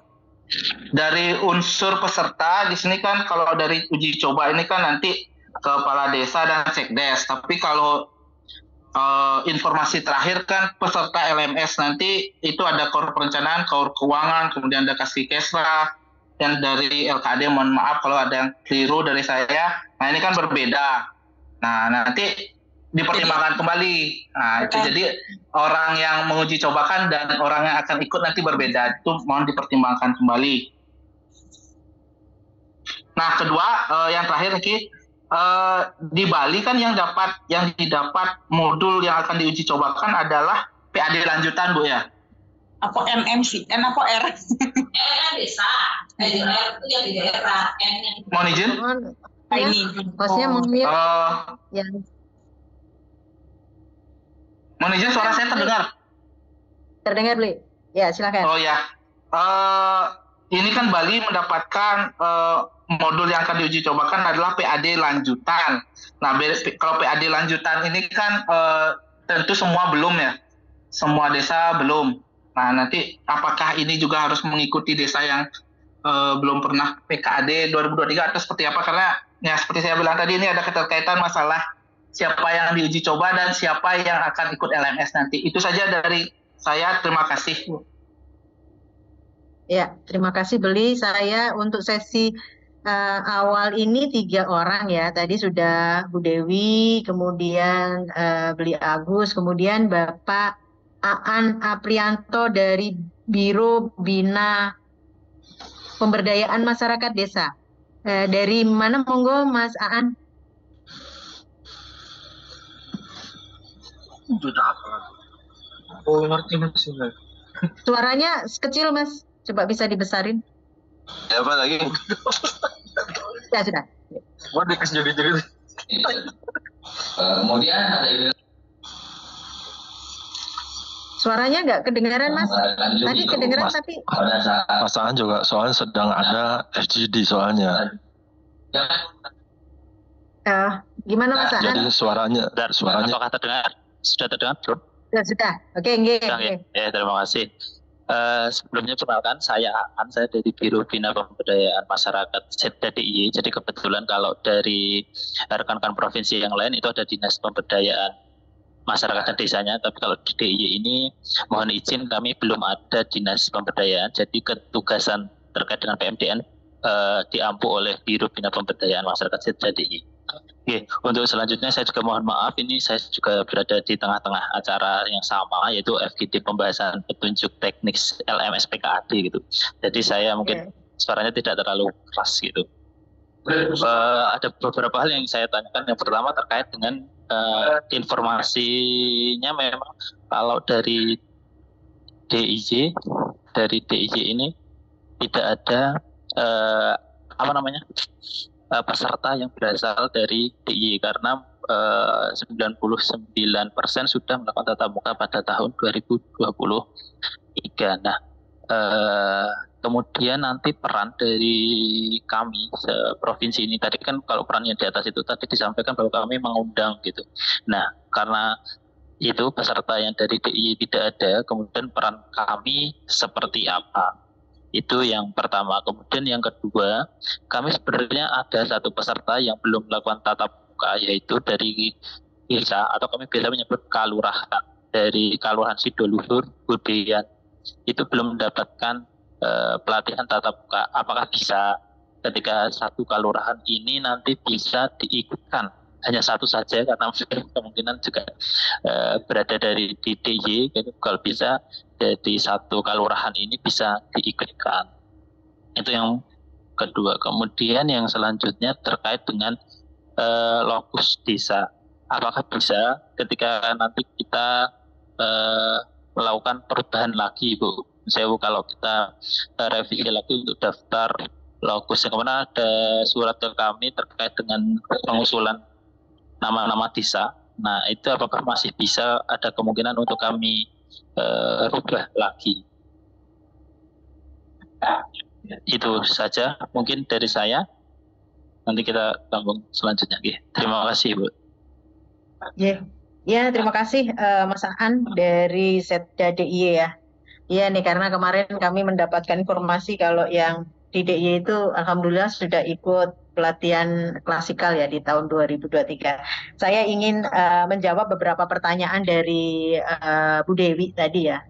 S7: dari unsur peserta di sini kan, kalau dari uji coba ini kan nanti kepala desa dan sekdes. Tapi kalau informasi terakhir kan peserta LMS nanti itu ada KOR perencanaan, KOR keuangan, kemudian ada Kasfikesra, dan dari LKD mohon maaf kalau ada yang keliru dari saya. Nah, ini kan berbeda. Nah, nanti dipertimbangkan kembali. Nah, itu jadi orang yang menguji cobakan dan orang yang akan ikut nanti berbeda. Itu mohon dipertimbangkan kembali. Nah, kedua, yang terakhir Ki, di Bali kan yang didapat modul yang akan diuji cobakan adalah PAD lanjutan, Bu, ya?
S8: Apa MMC? N apa R?
S9: R kan desa. R itu yang di daerah. N yang
S7: Mohon izin?
S8: Ini.
S1: Hostnya mungkin yang
S7: Mohon izin, suara saya terdengar?
S1: terdengar, Bli. Ya, silakan.
S7: Oh ya, ini kan Bali mendapatkan modul yang akan diuji cobakan adalah PAD lanjutan. Nah, kalau PAD lanjutan ini kan tentu semua belum ya, semua desa belum. Nah, nanti apakah ini juga harus mengikuti desa yang belum pernah PKAD 2023 atau seperti apa? Karena ya seperti saya bilang tadi, ini ada keterkaitan masalah siapa yang diuji coba dan siapa yang akan ikut LMS nanti. Itu saja dari saya. Terima kasih.
S1: Ya, terima kasih Beli. Saya untuk sesi awal ini 3 orang ya. Tadi sudah Bu Dewi, kemudian Beli Agus, kemudian Bapak Aan Aprianto dari Biro Bina Pemberdayaan Masyarakat Desa. Dari mana monggo Mas Aan?
S10: Oh, ngerti Mas.
S1: Suaranya kecil Mas. Coba bisa dibesarin.
S10: Ya, apa lagi?
S1: Ya sudah.
S10: Wah, dikasih jadi.
S2: Kemudian ada ide.
S1: Suaranya nggak kedengaran Mas. Tadi kedengaran tapi
S10: Mas Aan juga soalnya sedang ada FGD soalnya.
S1: Gimana Mas Aan?
S10: Jadi suaranya.
S11: Apakah terdengar? Sudah terdengar belum?
S1: Sudah. Oke, nggih.
S11: Ya, terima kasih. Sebelumnya perkenalkan, saya Aan, saya dari Biro Bina Pemberdayaan Masyarakat Setda DIY. Jadi kebetulan kalau dari rekan-rekan provinsi yang lain itu ada Dinas Pemberdayaan Masyarakat dan Desanya, tapi kalau di DIY ini mohon izin kami belum ada Dinas Pemberdayaan. Jadi ketugasan terkait dengan PMDN diampu oleh Biro Bina Pemberdayaan Masyarakat Setda DIY. Oke, untuk selanjutnya saya juga mohon maaf, ini saya juga berada di tengah-tengah acara yang sama, yaitu FGD pembahasan petunjuk teknis LMS PKAD gitu. Jadi saya mungkin suaranya tidak terlalu keras gitu. Ada beberapa hal yang saya tanyakan. Yang pertama terkait dengan informasinya, memang kalau dari DIY ini tidak ada peserta yang berasal dari DIY, karena 99% sudah melakukan tatap muka pada tahun 2023. Nah, kemudian nanti peran dari kami provinsi ini, tadi kan kalau peran yang di atas itu tadi disampaikan bahwa kami mengundang gitu. Nah, karena itu peserta yang dari DIY tidak ada, kemudian peran kami seperti apa? Itu yang pertama. Kemudian yang kedua, kami sebenarnya ada satu peserta yang belum melakukan tatap muka, yaitu dari desa, atau kami biasa menyebut kalurahan, dari Kalurahan Sidoluhur Budeyan. Itu belum mendapatkan pelatihan tatap muka. Apakah bisa ketika satu kalurahan ini nanti bisa diikutkan hanya satu saja karena kemungkinan juga berada di DIY. Kalau bisa dari satu kelurahan ini bisa diikutkan. Itu yang kedua. Kemudian yang selanjutnya terkait dengan lokus desa. Apakah bisa ketika nanti kita melakukan perubahan lagi, Bu? Misalnya kalau kita revisi lagi untuk daftar lokus, kemana ada surat ke kami terkait dengan pengusulan nama-nama desa. Nah, itu apakah masih bisa ada kemungkinan untuk kami rubah lagi? Itu saja mungkin dari saya. Nanti kita sambung selanjutnya. Terima kasih, Bu.
S1: Ya, terima kasih Mas Aan dari Setda DIY ya. Iya nih, karena kemarin kami mendapatkan informasi kalau yang di DIY itu alhamdulillah sudah ikut pelatihan klasikal ya di tahun 2023. Saya ingin menjawab beberapa pertanyaan dari Bu Dewi tadi ya.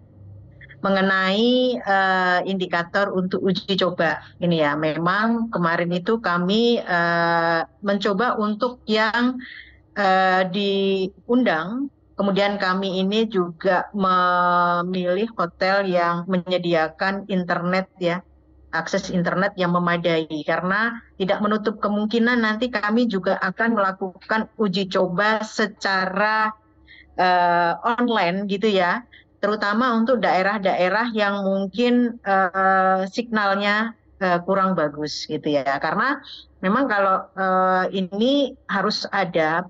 S1: Mengenai indikator untuk uji coba. Ini ya, memang kemarin itu kami mencoba untuk yang diundang. Kemudian kami ini juga memilih hotel yang menyediakan internet ya, akses internet yang memadai, karena tidak menutup kemungkinan nanti kami juga akan melakukan uji coba secara online gitu ya, terutama untuk daerah-daerah yang mungkin signalnya kurang bagus gitu ya, karena memang kalau ini harus ada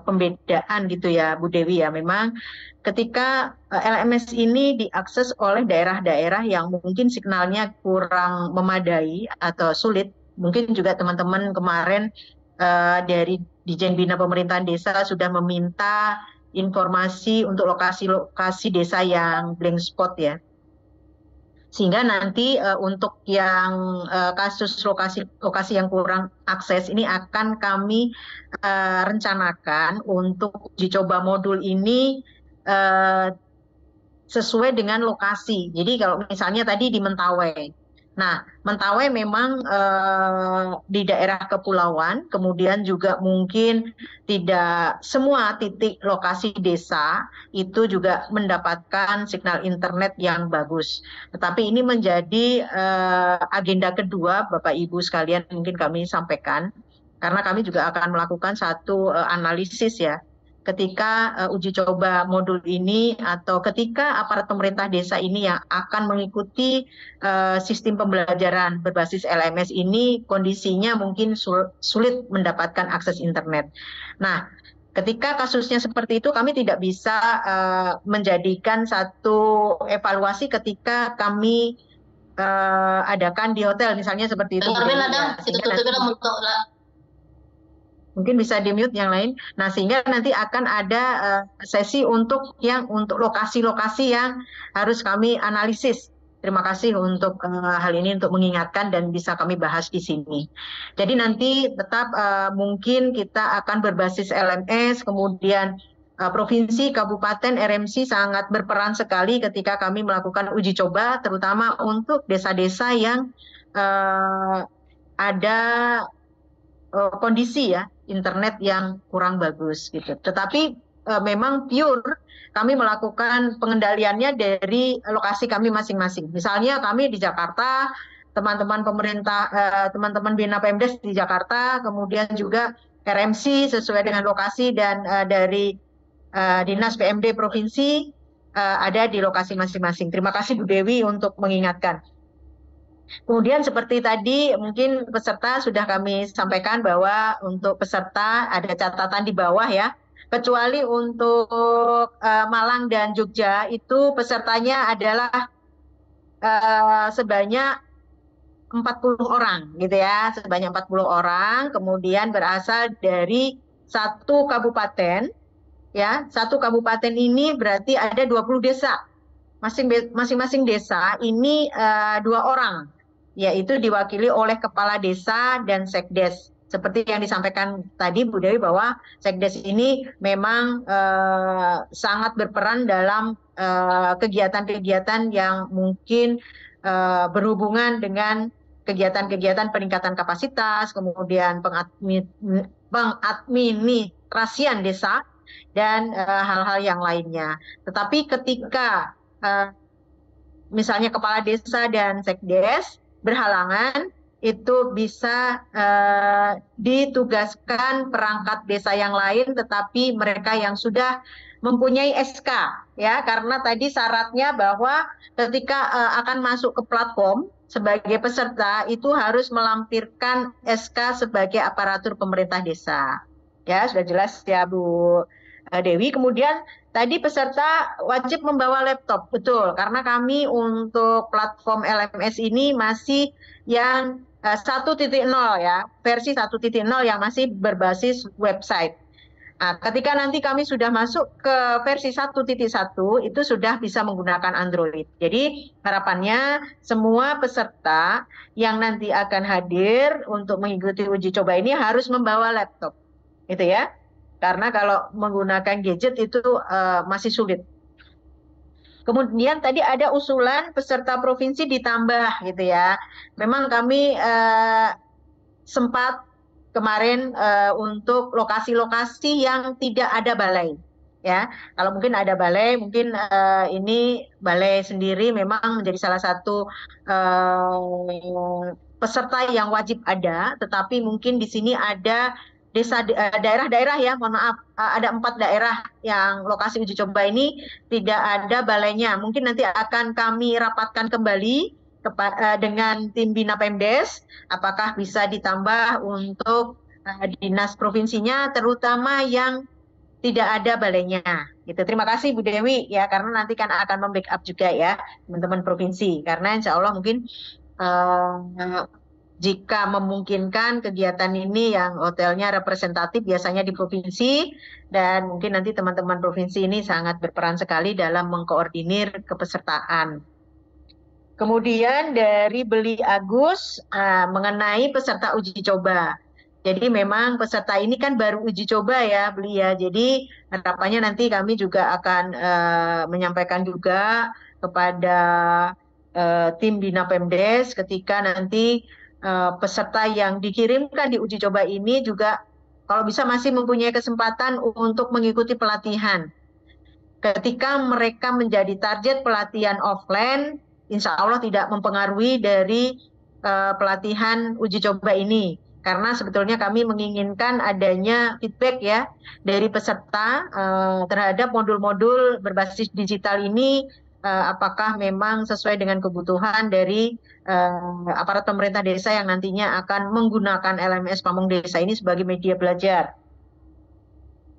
S1: pembedaan gitu ya Bu Dewi ya. Memang ketika LMS ini diakses oleh daerah-daerah yang mungkin signalnya kurang memadai atau sulit, mungkin juga teman-teman kemarin dari Dijen Bina Pemerintahan Desa sudah meminta informasi untuk lokasi-lokasi desa yang blank spot ya. Sehingga nanti untuk yang kasus lokasi yang kurang akses ini akan kami rencanakan untuk uji coba modul ini sesuai dengan lokasi. Jadi kalau misalnya tadi di Mentawai. Nah, Mentawai memang di daerah kepulauan, kemudian juga mungkin tidak semua titik lokasi desa itu juga mendapatkan signal internet yang bagus. Tetapi ini menjadi agenda kedua Bapak Ibu sekalian, mungkin kami sampaikan, karena kami juga akan melakukan satu analisis ya, ketika uji coba modul ini atau ketika aparat pemerintah desa ini yang akan mengikuti sistem pembelajaran berbasis LMS ini kondisinya mungkin sulit mendapatkan akses internet. Nah, ketika kasusnya seperti itu kami tidak bisa menjadikan satu evaluasi ketika kami adakan di hotel misalnya seperti itu. Mungkin bisa di-mute yang lain. Nah, sehingga nanti akan ada sesi untuk lokasi-lokasi yang harus kami analisis. Terima kasih untuk hal ini untuk mengingatkan dan bisa kami bahas di sini. Jadi nanti tetap mungkin kita akan berbasis LMS, kemudian provinsi, kabupaten, RMC sangat berperan sekali ketika kami melakukan uji coba, terutama untuk desa-desa yang ada kondisi ya internet yang kurang bagus gitu. Tetapi memang pure kami melakukan pengendaliannya dari lokasi kami masing-masing. Misalnya kami di Jakarta, teman-teman pemerintah, teman-teman Bina Pemdes di Jakarta, kemudian juga RMC sesuai dengan lokasi dan dari Dinas PMD Provinsi ada di lokasi masing-masing. Terima kasih Bu Dewi untuk mengingatkan. Kemudian seperti tadi mungkin peserta sudah kami sampaikan bahwa untuk peserta ada catatan di bawah ya, kecuali untuk Malang dan Jogja itu pesertanya adalah sebanyak 40 orang gitu ya, sebanyak 40 orang, kemudian berasal dari satu kabupaten ya, satu kabupaten ini berarti ada 20 desa, masing-masing desa ini 2 orang, yaitu diwakili oleh kepala desa dan sekdes. Seperti yang disampaikan tadi Bu Dewi bahwa sekdes ini memang sangat berperan dalam kegiatan-kegiatan yang mungkin berhubungan dengan kegiatan-kegiatan peningkatan kapasitas, kemudian pengadministrasian desa dan hal-hal yang lainnya. Tetapi ketika misalnya kepala desa dan sekdes berhalangan, itu bisa ditugaskan perangkat desa yang lain, tetapi mereka yang sudah mempunyai SK, ya, karena tadi syaratnya bahwa ketika akan masuk ke platform sebagai peserta itu harus melampirkan SK sebagai aparatur pemerintah desa. Ya, sudah jelas ya Bu Dewi. Kemudian tadi peserta wajib membawa laptop, betul, karena kami untuk platform LMS ini masih yang 1.0 ya, versi 1.0 yang masih berbasis website. Nah, ketika nanti kami sudah masuk ke versi 1.1 itu sudah bisa menggunakan Android. Jadi harapannya semua peserta yang nanti akan hadir untuk mengikuti uji coba ini harus membawa laptop, gitu ya. Karena kalau menggunakan gadget itu masih sulit. Kemudian tadi ada usulan peserta provinsi ditambah, gitu ya. Memang kami sempat kemarin untuk lokasi-lokasi yang tidak ada balai, ya. Kalau mungkin ada balai, mungkin ini balai sendiri memang menjadi salah satu peserta yang wajib ada, tetapi mungkin di sini ada daerah-daerah ya, mohon maaf, ada 4 daerah yang lokasi uji coba ini tidak ada balainya. Mungkin nanti akan kami rapatkan kembali dengan tim Bina Pemdes, apakah bisa ditambah untuk dinas provinsinya, terutama yang tidak ada balainya. Gitu. Terima kasih Bu Dewi ya, karena nanti kan akan membackup juga ya teman-teman provinsi, karena insya Allah mungkin jika memungkinkan kegiatan ini yang hotelnya representatif biasanya di provinsi, dan mungkin nanti teman-teman provinsi ini sangat berperan sekali dalam mengkoordinir kepesertaan. Kemudian dari Beli Agus mengenai peserta uji coba. Jadi memang peserta ini kan baru uji coba ya Beli ya. Jadi harapannya nanti kami juga akan menyampaikan juga kepada tim Bina Pemdes ketika nanti peserta yang dikirimkan di uji coba ini juga kalau bisa masih mempunyai kesempatan untuk mengikuti pelatihan. Ketika mereka menjadi target pelatihan offline, insya Allah tidak mempengaruhi dari pelatihan uji coba ini. Karena sebetulnya kami menginginkan adanya feedback ya dari peserta terhadap modul-modul berbasis digital ini, apakah memang sesuai dengan kebutuhan dari aparat pemerintah desa yang nantinya akan menggunakan LMS Pamong Desa ini sebagai media belajar.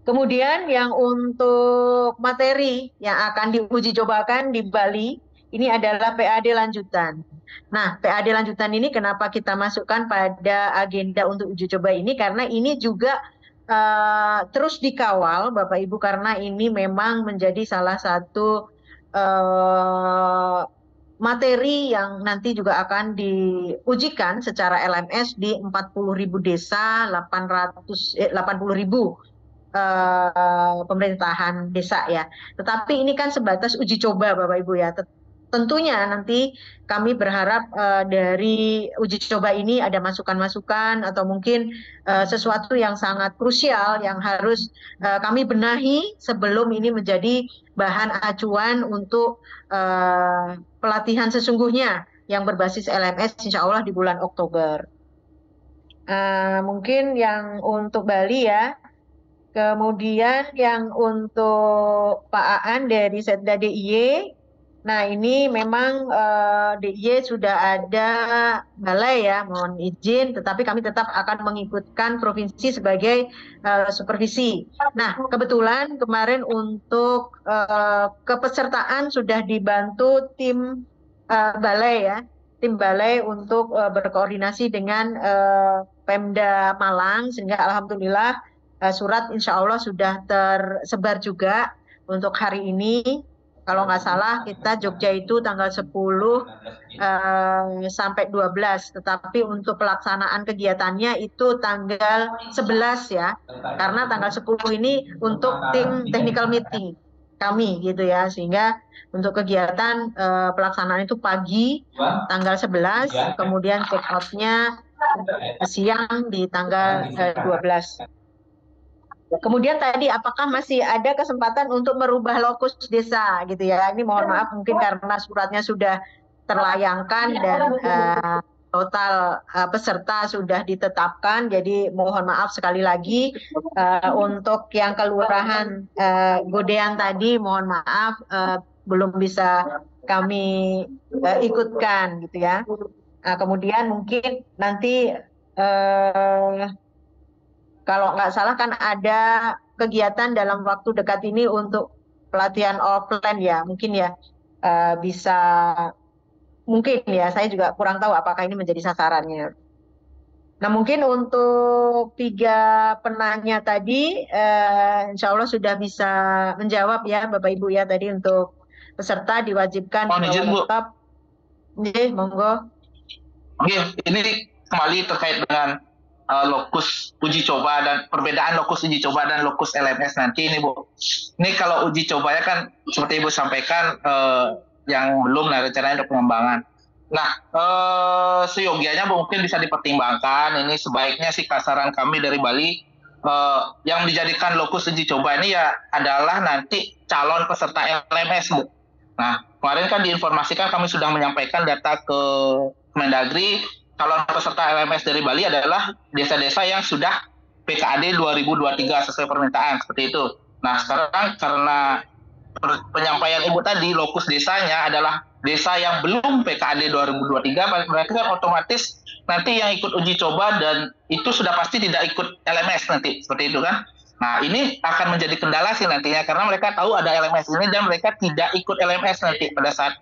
S1: Kemudian yang untuk materi yang akan diuji cobakan di Bali, ini adalah PAD lanjutan. Nah, PAD lanjutan ini kenapa kita masukkan pada agenda untuk uji coba ini? Karena ini juga terus dikawal Bapak Ibu, karena ini memang menjadi salah satu materi yang nanti juga akan diujikan secara LMS di 40.000 desa, 80.000 pemerintahan desa ya. Tetapi ini kan sebatas uji coba Bapak Ibu ya. Tentunya nanti kami berharap dari uji coba ini ada masukan-masukan atau mungkin sesuatu yang sangat krusial yang harus kami benahi sebelum ini menjadi bahan acuan untuk pelatihan sesungguhnya yang berbasis LMS insya Allah di bulan Oktober. Mungkin yang untuk Bali ya. Kemudian yang untuk Pak Aan dari Setda DIY. Nah ini memang DIY sudah ada balai ya, mohon izin, tetapi kami tetap akan mengikutkan provinsi sebagai supervisi. Nah kebetulan kemarin untuk kepesertaan sudah dibantu tim balai ya, tim balai untuk berkoordinasi dengan Pemda Malang, sehingga alhamdulillah surat insya Allah sudah tersebar juga untuk hari ini. Kalau nggak salah kita Jogja itu tanggal 10 sampai 12, tetapi untuk pelaksanaan kegiatannya itu tanggal 11 ya, karena tanggal 10 ini untuk tim technical meeting kami gitu ya, sehingga untuk kegiatan pelaksanaan itu pagi tanggal 11, kemudian check out-nya siang di tanggal 12. Kemudian tadi apakah masih ada kesempatan untuk merubah lokus desa gitu ya? Ini mohon maaf mungkin karena suratnya sudah terlayangkan dan total peserta sudah ditetapkan. Jadi mohon maaf sekali lagi untuk yang kelurahan Godean tadi mohon maaf belum bisa kami ikutkan gitu ya. Kemudian mungkin nanti kalau nggak salah kan ada kegiatan dalam waktu dekat ini untuk pelatihan offline ya, mungkin ya bisa, mungkin ya, saya juga kurang tahu apakah ini menjadi sasarannya. Nah mungkin untuk 3 penanya tadi, insya Allah sudah bisa menjawab ya Bapak Ibu ya tadi untuk peserta diwajibkan lengkap. Nih, monggo.
S7: Oke, ini kembali terkait dengan lokus uji coba dan perbedaan lokus uji coba dan lokus LMS nanti ini Bu. Ini kalau uji cobanya kan seperti Ibu sampaikan yang belum rencananya untuk pengembangan. Nah, seyogianya Bu mungkin bisa dipertimbangkan. Ini sebaiknya sih saran kami dari Bali yang dijadikan lokus uji coba ini ya adalah nanti calon peserta LMS Bu. Nah, kemarin kan diinformasikan kami sudah menyampaikan data ke Kemendagri. Calon peserta LMS dari Bali adalah desa-desa yang sudah PKAD 2023 sesuai permintaan seperti itu. Nah sekarang karena penyampaian Ibu tadi lokus desanya adalah desa yang belum PKAD 2023, mereka kan otomatis nanti yang ikut uji coba dan itu sudah pasti tidak ikut LMS nanti seperti itu kan. Nah ini akan menjadi kendala sih nantinya karena mereka tahu ada LMS ini dan mereka tidak ikut LMS nanti pada saat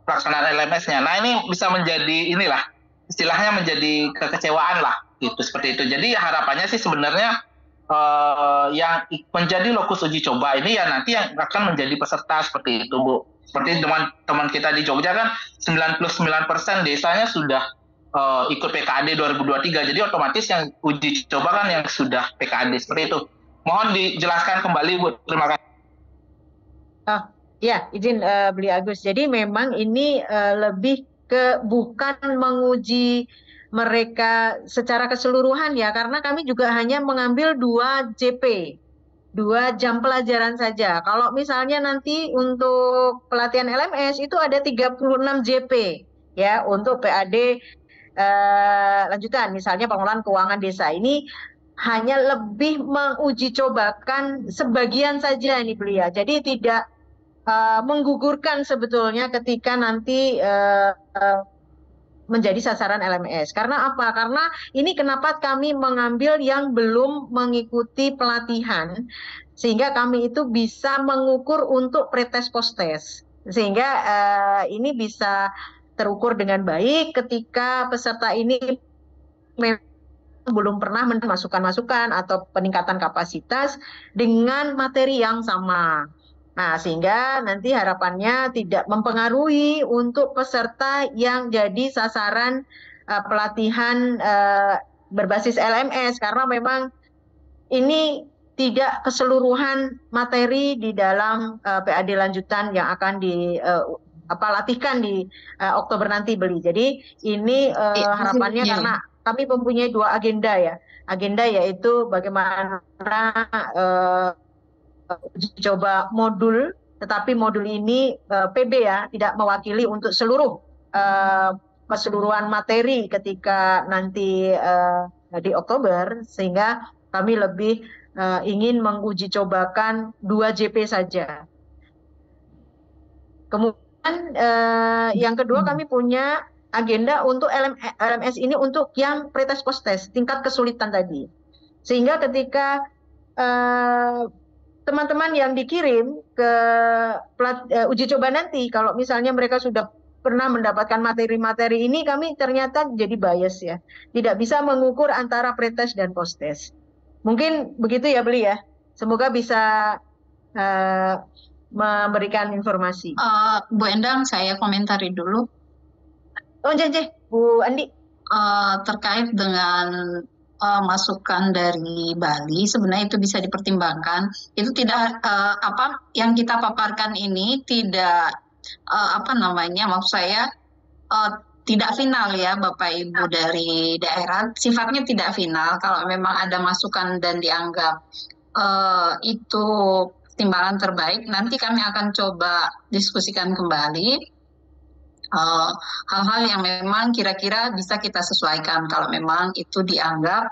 S7: pelaksanaan LMS-nya. Nah ini bisa menjadi inilah istilahnya menjadi kekecewaan lah gitu seperti itu. Jadi harapannya sih sebenarnya yang menjadi lokus uji coba ini ya nanti yang akan menjadi peserta seperti itu Bu. Seperti teman-teman kita di Jogja kan 99% desanya sudah ikut PKAD 2023. Jadi otomatis yang uji coba kan yang sudah PKAD seperti itu. Mohon dijelaskan kembali Bu. Terima kasih.
S1: Ya, izin Beli Agus. Jadi memang ini lebih ke bukan menguji mereka secara keseluruhan ya, karena kami juga hanya mengambil 2 JP, 2 jam pelajaran saja. Kalau misalnya nanti untuk pelatihan LMS itu ada 36 JP ya untuk PAD lanjutan, misalnya pengelolaan keuangan desa ini hanya lebih menguji cobakan sebagian saja ini Beli ya. Jadi tidak menggugurkan sebetulnya ketika nanti menjadi sasaran LMS. Karena apa? Karena ini kenapa kami mengambil yang belum mengikuti pelatihan, sehingga kami itu bisa mengukur untuk pretest postes. Sehingga ini bisa terukur dengan baik ketika peserta ini belum pernah masukan-masukan atau peningkatan kapasitas dengan materi yang sama. Nah, sehingga nanti harapannya tidak mempengaruhi untuk peserta yang jadi sasaran pelatihan berbasis LMS, karena memang ini tidak keseluruhan materi di dalam PAD lanjutan yang akan latihkan di Oktober nanti Beli. Jadi ini harapannya karena kami mempunyai 2 agenda ya. Agenda yaitu bagaimana uji coba modul, tetapi modul ini PB ya, tidak mewakili untuk seluruh keseluruhan materi ketika nanti di Oktober, sehingga kami lebih ingin menguji cobakan 2 JP saja. Kemudian yang kedua kami punya agenda untuk LMS ini untuk yang pretest postes, tingkat kesulitan tadi. Sehingga ketika teman-teman yang dikirim ke uji coba nanti, kalau misalnya mereka sudah pernah mendapatkan materi-materi ini, kami ternyata jadi bias ya. Tidak bisa mengukur antara pretest dan postes. Mungkin begitu ya Beli ya. Semoga bisa memberikan informasi.
S5: Bu Endang, saya komentari dulu.
S1: Oh, Jeh, Bu Andi.
S5: Terkait dengan masukan dari Bali, sebenarnya itu bisa dipertimbangkan. Itu tidak yang kita paparkan ini tidak maksud saya tidak final ya Bapak Ibu dari daerah, sifatnya tidak final. Kalau memang ada masukan dan dianggap itu pertimbangan terbaik, nanti kami akan coba diskusikan kembali hal-hal yang memang kira-kira bisa kita sesuaikan kalau memang itu dianggap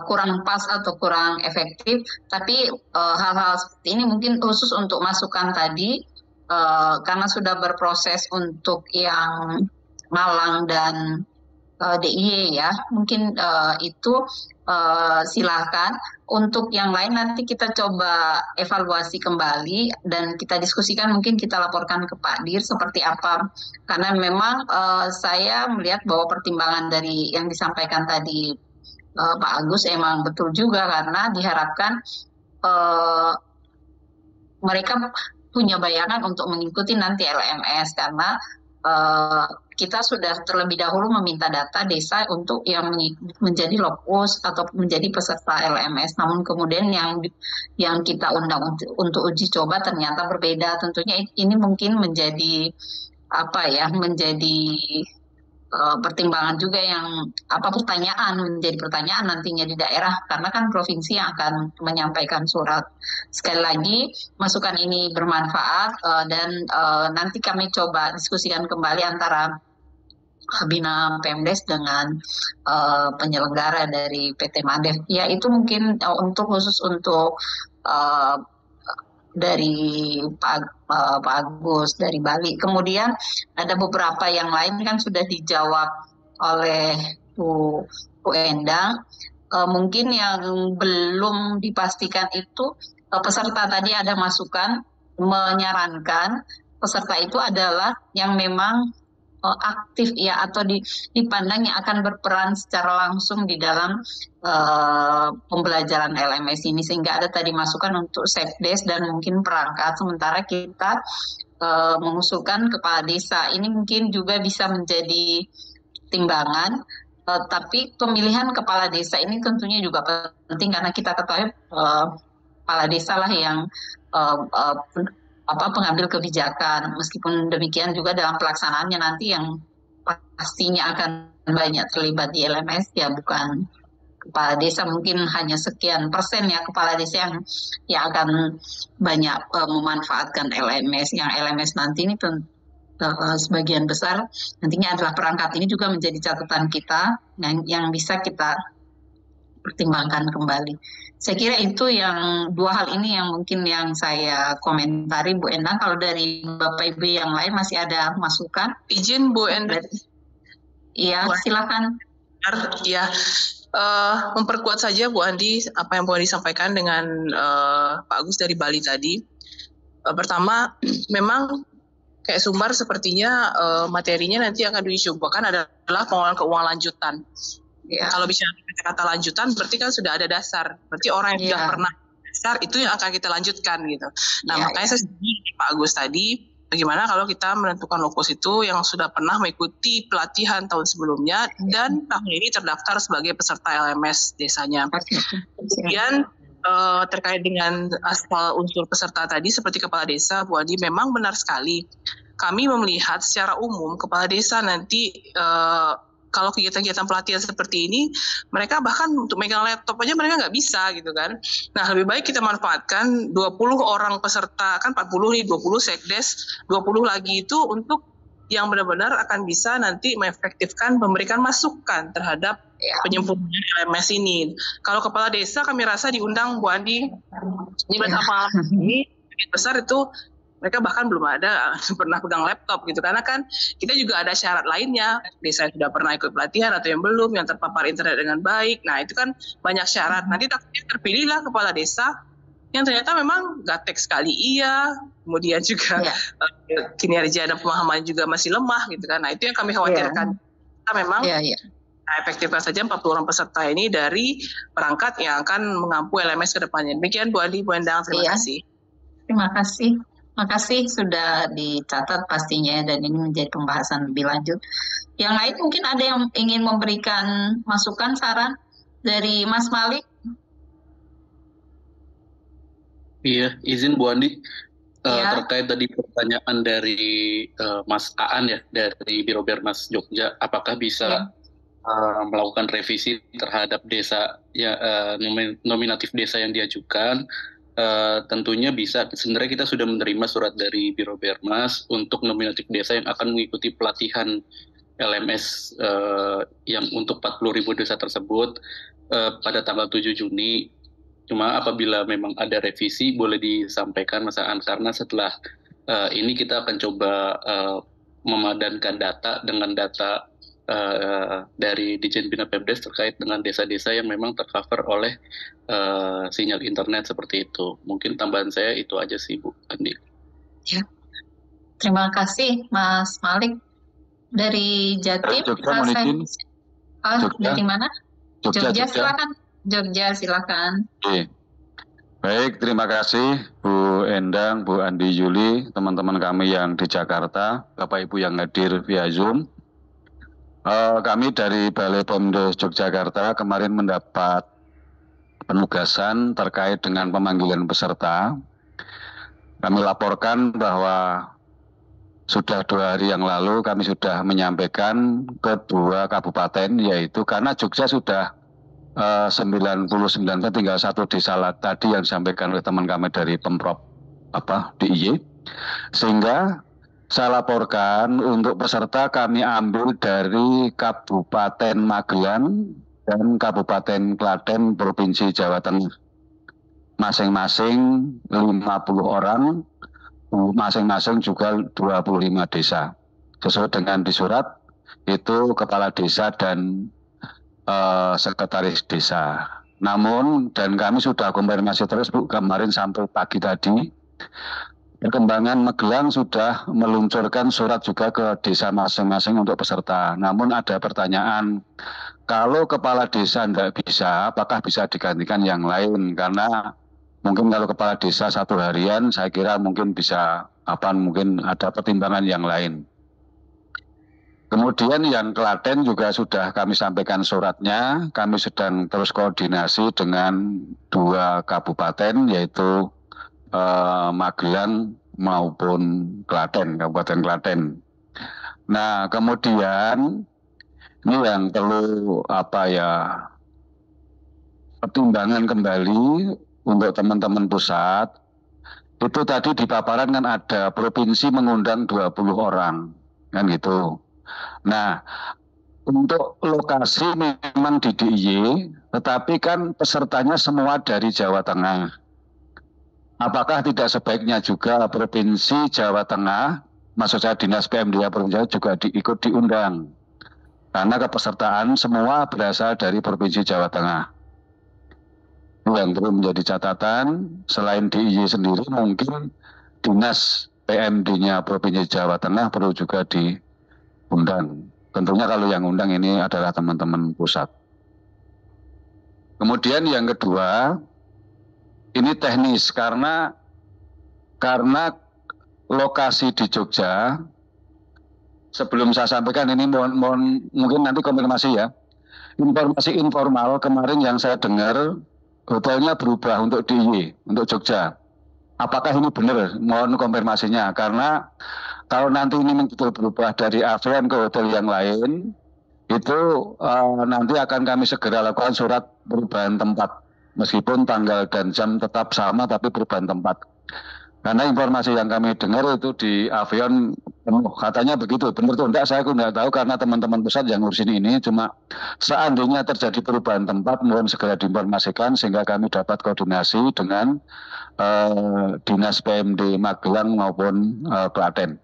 S5: kurang pas atau kurang efektif. Tapi hal-hal seperti ini mungkin khusus untuk masukan tadi, karena sudah berproses untuk yang Malang dan DIY ya, mungkin itu silakan. Untuk yang lain nanti kita coba evaluasi kembali dan kita diskusikan, mungkin kita laporkan ke Pak Dir seperti apa. Karena memang saya melihat bahwa pertimbangan dari yang disampaikan tadi Pak Agus emang betul juga, karena diharapkan mereka punya bayangan untuk mengikuti nanti LMS, karena kita sudah terlebih dahulu meminta data desa untuk yang menjadi lokus atau menjadi peserta LMS. Namun kemudian yang kita undang untuk uji coba ternyata berbeda. Tentunya ini mungkin menjadi menjadi pertimbangan juga yang menjadi pertanyaan nantinya di daerah, karena kan provinsi yang akan menyampaikan surat. Sekali lagi masukan ini bermanfaat dan nanti kami coba diskusikan kembali antara Bina Pemdes dengan penyelenggara dari PT Madev. Ya itu mungkin khusus untuk dari Pak Agus dari Bali. Kemudian ada beberapa yang lain kan sudah dijawab oleh Bu Endang. Mungkin yang belum dipastikan itu peserta tadi ada masukan menyarankan peserta itu adalah yang memang aktif ya, atau dipandang yang akan berperan secara langsung di dalam pembelajaran LMS ini, sehingga ada tadi masukan untuk Setdes dan mungkin perangkat. Sementara kita mengusulkan kepala desa, ini mungkin juga bisa menjadi timbangan. Tapi pemilihan kepala desa ini tentunya juga penting, karena kita ketahui kepala desa lah yang pengambil kebijakan. Meskipun demikian juga dalam pelaksanaannya nanti yang pastinya akan banyak terlibat di LMS ya bukan kepala desa, mungkin hanya sekian persen ya kepala desa yang akan banyak memanfaatkan LMS. Yang LMS nanti ini sebagian besar nantinya adalah perangkat. Ini juga menjadi catatan kita yang bisa kita pertimbangkan kembali. Saya kira itu yang dua hal ini yang mungkin yang saya komentari, Bu Endang. Kalau dari Bapak Ibu yang lain masih ada masukan?
S3: Izin Bu Endang.
S5: Iya, silakan.
S3: Ya, memperkuat saja Bu Andi apa yang Bu Andi sampaikan dengan Pak Agus dari Bali tadi. Pertama, memang kayak Sumbar sepertinya materinya nanti akan dicobakan adalah pengelolaan keuangan lanjutan. Ya. Kalau bicara kata lanjutan berarti kan sudah ada dasar. Berarti orang yang sudah pernah dasar itu yang akan kita lanjutkan gitu. Nah, makanya saya setuju Pak Agus tadi, bagaimana kalau kita menentukan lokus itu yang sudah pernah mengikuti pelatihan tahun sebelumnya dan tahun ini terdaftar sebagai peserta LMS desanya. Kemudian terkait dengan asal unsur peserta tadi seperti kepala desa, Bu Adi, memang benar sekali. Kami melihat secara umum kepala desa nanti kalau kegiatan-kegiatan pelatihan seperti ini, mereka bahkan untuk megang laptop aja mereka nggak bisa gitu kan. Nah, lebih baik kita manfaatkan 20 orang peserta, kan 40 nih, 20 Sekdes, 20 lagi itu untuk yang benar-benar akan bisa nanti mengefektifkan, memberikan masukan terhadap penyempurnaan LMS ini. Kalau kepala desa kami rasa diundang Bu Andi, ini bersama ini besar itu mereka bahkan belum ada pernah pegang laptop gitu, karena kan kita juga ada syarat lainnya, desa yang sudah pernah ikut pelatihan atau yang belum, yang terpapar internet dengan baik. Nah itu kan banyak syarat. Nanti takutnya terpilihlah kepala desa yang ternyata memang gaptek sekali kemudian juga kinerja dan pemahaman juga masih lemah gitu kan. Nah itu yang kami khawatirkan. Kita memang efektifkan saja 40 orang peserta ini dari perangkat yang akan mengampu LMS ke depannya. Demikian Bu Adi, Bu Endang, terima kasih.
S5: Terima kasih. Terima kasih sudah dicatat pastinya dan ini menjadi pembahasan lebih lanjut. Yang lain mungkin ada yang ingin memberikan masukan, saran dari Mas Malik?
S12: Iya, izin Bu Andi. terkait tadi pertanyaan dari Mas Aan ya, dari Biro Bermas Jogja, apakah bisa melakukan revisi terhadap desa ya, nominatif desa yang diajukan? Tentunya bisa. Sebenarnya kita sudah menerima surat dari Biro Bermas untuk nominatif desa yang akan mengikuti pelatihan LMS yang untuk 40.000 desa tersebut pada tanggal 7 Juni. Cuma apabila memang ada revisi boleh disampaikan Mas Aan, karena setelah ini kita akan coba memadankan data dengan data dari Ditjen Bina Pemdes terkait dengan desa-desa yang memang tercover oleh sinyal internet seperti itu. Mungkin tambahan saya itu aja sih Bu Andi.
S5: Ya. Terima kasih Mas Malik. Dari Jatim, dari mana? Jogja. Silakan. Jogja, silakan.
S13: Oke. Baik, terima kasih Bu Endang, Bu Andi Yuli, teman-teman kami yang di Jakarta, Bapak Ibu yang hadir via Zoom. Kami dari Balai Pemdes Yogyakarta kemarin mendapat penugasan terkait dengan pemanggilan peserta. Kami laporkan bahwa sudah 2 hari yang lalu kami sudah menyampaikan ke 2 kabupaten, yaitu karena Jogja sudah 99, tinggal 1 desa tadi yang disampaikan oleh teman kami dari Pemprov DIY. Sehingga saya laporkan untuk peserta kami ambil dari Kabupaten Magelang dan Kabupaten Klaten Provinsi Jawa Tengah. Masing-masing 50 orang, masing-masing juga 25 desa. Sesuai dengan di surat, itu kepala desa dan sekretaris desa. Namun, dan kami sudah konfirmasi terus Bu, kemarin sampai pagi tadi, Perkembangan Magelang sudah meluncurkan surat juga ke desa masing-masing untuk peserta. Namun ada pertanyaan, kalau kepala desa tidak bisa, apakah bisa digantikan yang lain? Karena mungkin kalau kepala desa 1 harian, saya kira mungkin bisa, mungkin ada pertimbangan yang lain. Kemudian yang Klaten juga sudah kami sampaikan suratnya, kami sedang terus koordinasi dengan 2 kabupaten, yaitu Magelang maupun Klaten, Kabupaten Klaten. Nah, kemudian ini yang perlu pertimbangan kembali untuk teman-teman pusat. Itu tadi di paparan kan ada provinsi mengundang 20 orang, kan gitu. Nah, untuk lokasi memang di DIY, tetapi kan pesertanya semua dari Jawa Tengah. Apakah tidak sebaiknya juga Provinsi Jawa Tengah, maksud saya Dinas PMDA Provinsi juga ikut diundang? Karena kepesertaan semua berasal dari Provinsi Jawa Tengah. Yang perlu menjadi catatan, selain DIY sendiri, mungkin Dinas PMD-nya Provinsi Jawa Tengah perlu juga diundang. Tentunya kalau yang undang ini adalah teman-teman pusat. Kemudian yang kedua, ini teknis karena lokasi di Jogja, sebelum saya sampaikan ini mohon mungkin nanti konfirmasi ya. Informasi informal kemarin yang saya dengar hotelnya berubah untuk DIY, untuk Jogja. Apakah ini benar? Mohon konfirmasinya, karena kalau nanti ini berubah dari ASEAN ke hotel yang lain, itu nanti akan kami segera lakukan surat perubahan tempat. Meskipun tanggal dan jam tetap sama, tapi perubahan tempat. Karena informasi yang kami dengar itu di Avion penuh, katanya begitu. Benar atau enggak, saya tidak tahu karena teman-teman pusat yang ngurusin ini. Cuma seandainya terjadi perubahan tempat, mohon segera diinformasikan sehingga kami dapat koordinasi dengan Dinas PMD Magelang maupun Klaten.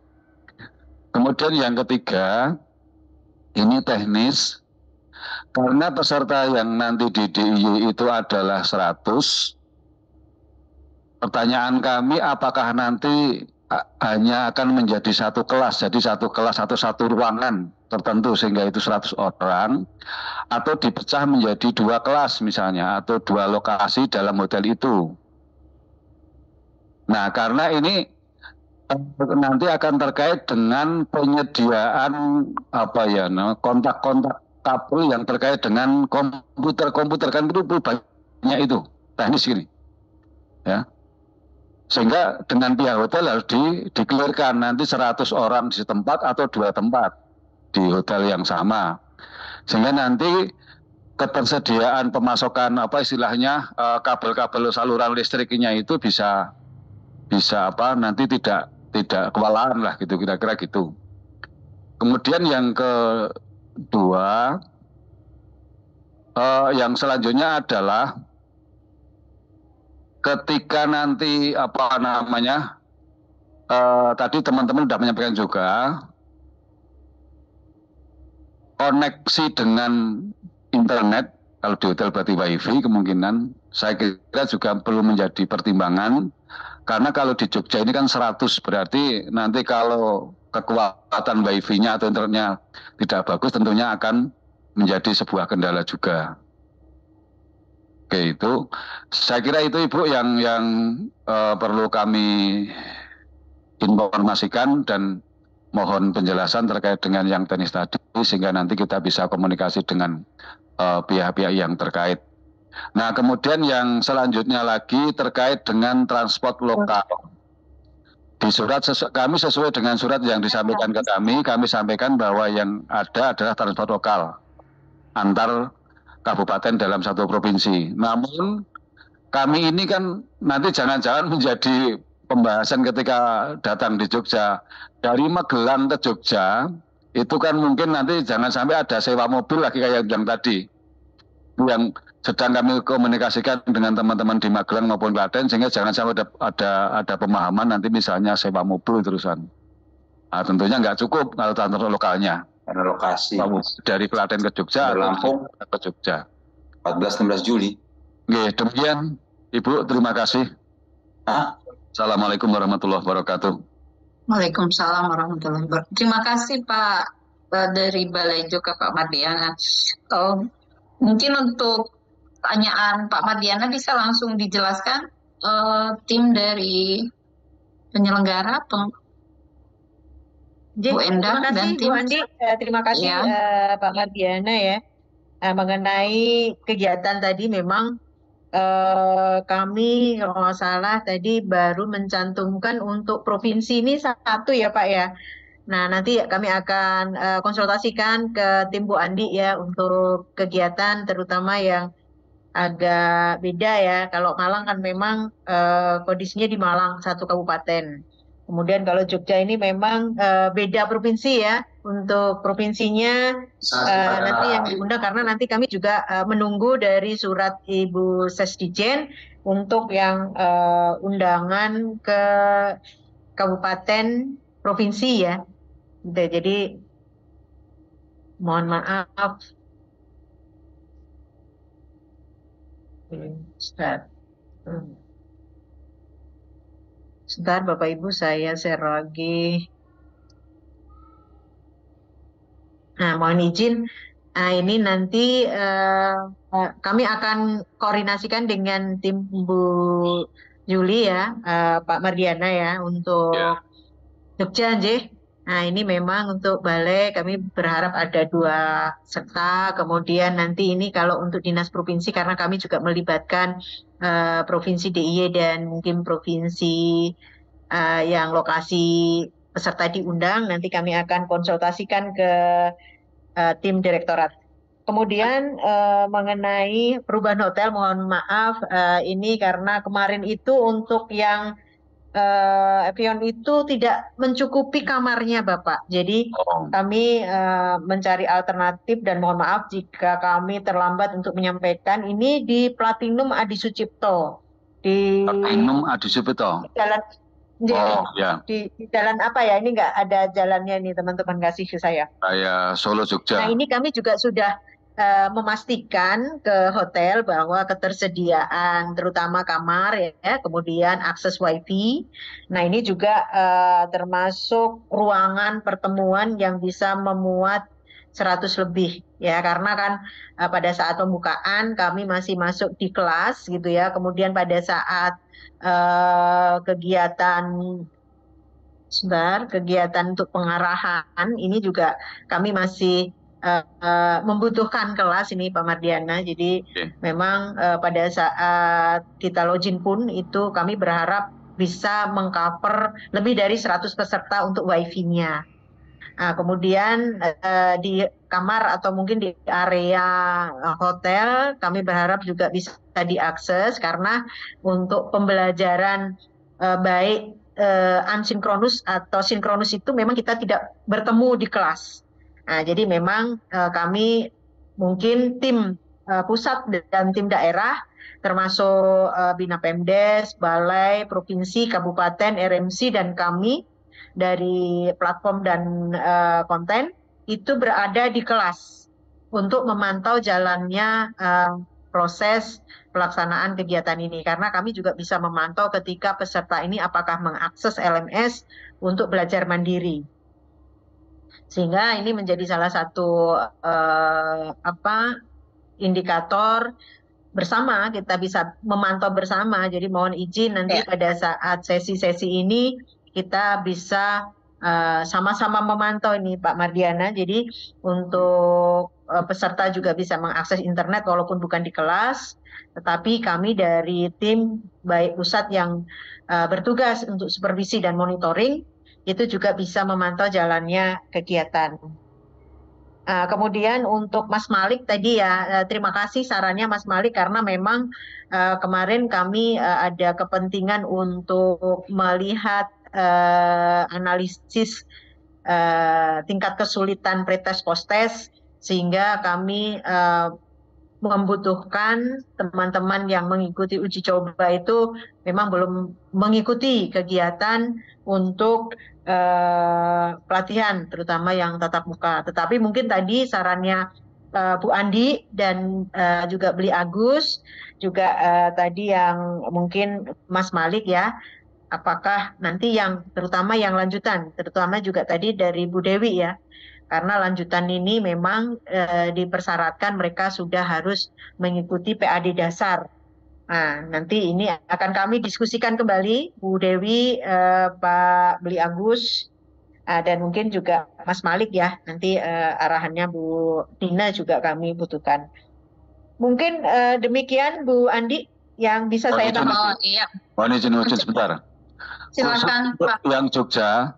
S13: Kemudian yang ketiga, ini teknis, karena peserta yang nanti di DIY itu adalah 100. Pertanyaan kami, apakah nanti hanya akan menjadi 1 kelas, jadi 1 kelas atau 1 ruangan tertentu sehingga itu 100 orang, atau dipecah menjadi 2 kelas misalnya, atau 2 lokasi dalam hotel itu. Nah, karena ini nanti akan terkait dengan penyediaan kontak-kontak kabel yang terkait dengan komputer kan itu banyak itu teknis gini ya, Sehingga dengan pihak hotel harus di-clearkan nanti 100 orang di tempat atau 2 tempat di hotel yang sama. Sehingga nanti ketersediaan pemasokan apa istilahnya kabel-kabel saluran listriknya itu bisa nanti tidak kewalahan lah gitu, kira-kira gitu. Kemudian yang kedua, yang selanjutnya adalah ketika nanti tadi teman-teman sudah menyampaikan juga, koneksi dengan internet, kalau di hotel berarti wifi, kemungkinan saya kira juga perlu menjadi pertimbangan, karena kalau di Jogja ini kan 100, berarti nanti kalau kekuatan wifi-nya atau internetnya tidak bagus, tentunya akan menjadi sebuah kendala juga. Oke, itu saya kira itu Ibu yang perlu kami informasikan dan mohon penjelasan terkait dengan yang teknis tadi sehingga nanti kita bisa komunikasi dengan pihak-pihak yang terkait. Nah, kemudian yang selanjutnya lagi terkait dengan transport lokal. Di surat kami sesuai dengan surat yang disampaikan ke kami sampaikan bahwa yang ada adalah transport lokal antar kabupaten dalam satu provinsi. Namun kami ini kan nanti jangan-jangan menjadi pembahasan ketika datang di Jogja. Dari Magelang ke Jogja, itu kan mungkin nanti jangan sampai ada sewa mobil lagi kayak yang tadi. Yang sedang kami komunikasikan dengan teman-teman di Magelang maupun Klaten, sehingga jangan sampai ada pemahaman nanti misalnya sewa mobil terusan. Nah, tentunya nggak cukup kalau transport lokalnya.
S14: Karena lokasi
S13: dari Klaten ke Jogja,
S14: Lampung
S13: ke Jogja.
S14: 14-16 Juli.
S13: Oke, demikian Ibu, terima kasih. Assalamualaikum warahmatullahi wabarakatuh.
S5: Waalaikumsalam warahmatullahi wabarakatuh. Terima kasih Pak dari Balai Joka Pak Mardiana. Mungkin untuk pertanyaan Pak Mardiana bisa langsung dijelaskan tim dari penyelenggara Bu Endang dan tim.
S1: Bu Andi, terima kasih
S5: Ya.
S1: Pak Mardiana ya. Mengenai kegiatan tadi memang kami kalau nggak salah tadi baru mencantumkan untuk provinsi ini 1 ya Pak ya. Nah nanti kami akan konsultasikan ke tim Bu Andi ya untuk kegiatan terutama yang agak beda ya. Kalau Malang kan memang kondisinya di Malang 1 kabupaten. Kemudian kalau Jogja ini memang beda provinsi ya. Untuk provinsinya nanti yang diundang karena nanti kami juga menunggu dari surat Ibu Sesdijen untuk yang undangan ke kabupaten provinsi ya. Jadi mohon maaf. Sebentar Bapak Ibu saya share lagi. Nah, mohon izin, ini nanti kami akan koordinasikan dengan tim Bu Juli ya, Pak Mardiana ya, untuk Jogja, Nggih. Nah, ini memang untuk balai kami berharap ada 2 serta, kemudian nanti ini kalau untuk dinas provinsi karena kami juga melibatkan provinsi DIY dan mungkin provinsi yang lokasi peserta diundang, nanti kami akan konsultasikan ke tim direktorat. Kemudian mengenai perubahan hotel, mohon maaf ini karena kemarin itu untuk yang Evian itu tidak mencukupi kamarnya Bapak. Jadi kami mencari alternatif dan mohon maaf jika kami terlambat untuk menyampaikan ini di Platinum Adi Sucipto. Di
S13: Platinum Adi Sucipto.
S1: Jalan
S13: ya.
S1: Di jalan apa ya? Ini nggak ada jalannya nih teman-teman kasih ke saya.
S13: Saya Solo Jogja.
S1: Nah ini kami juga sudah memastikan ke hotel bahwa ketersediaan terutama kamar ya, kemudian akses wifi. Nah ini juga termasuk ruangan pertemuan yang bisa memuat 100 lebih ya, karena kan pada saat pembukaan kami masih masuk di kelas gitu ya, kemudian pada saat kegiatan untuk pengarahan ini juga kami masih membutuhkan kelas ini Pak Mardiana. Jadi memang pada saat kita login pun itu kami berharap bisa mengcover lebih dari 100 peserta untuk wifi-nya. Nah, kemudian di kamar atau mungkin di area hotel kami berharap juga bisa diakses karena untuk pembelajaran baik asinkronus atau sinkronus itu memang kita tidak bertemu di kelas. Nah, jadi memang kami mungkin tim pusat dan tim daerah termasuk Bina Pemdes, Balai, Provinsi, Kabupaten, RMC, dan kami dari platform dan konten itu berada di kelas untuk memantau jalannya proses pelaksanaan kegiatan ini. Karena kami juga bisa memantau ketika peserta ini apakah mengakses LMS untuk belajar mandiri. Sehingga ini menjadi salah satu indikator bersama, kita bisa memantau bersama. Jadi mohon izin nanti pada saat sesi-sesi ini kita bisa sama-sama memantau ini Pak Mardiana. Jadi untuk peserta juga bisa mengakses internet walaupun bukan di kelas, tetapi kami dari tim baik pusat yang bertugas untuk supervisi dan monitoring itu juga bisa memantau jalannya kegiatan. Kemudian untuk Mas Malik tadi ya, terima kasih sarannya Mas Malik karena memang kemarin kami ada kepentingan untuk melihat analisis tingkat kesulitan pretest posttest sehingga kami membutuhkan teman-teman yang mengikuti uji coba itu memang belum mengikuti kegiatan untuk pelatihan terutama yang tatap muka. Tetapi mungkin tadi sarannya Bu Andi dan juga Beli Agus juga tadi yang mungkin Mas Malik ya, apakah nanti yang terutama yang lanjutan, terutama juga tadi dari Bu Dewi ya, karena lanjutan ini memang dipersyaratkan mereka sudah harus mengikuti PAD dasar. Nah, nanti ini akan kami diskusikan kembali, Bu Dewi, Pak Beli Agus, dan mungkin juga Mas Malik ya, nanti arahannya Bu Dina juga kami butuhkan. Mungkin demikian Bu Andi yang bisa saya tambahkan.
S5: Iya.
S13: Mohon izin sebentar.
S5: Silakan Pak.
S13: Yang Jogja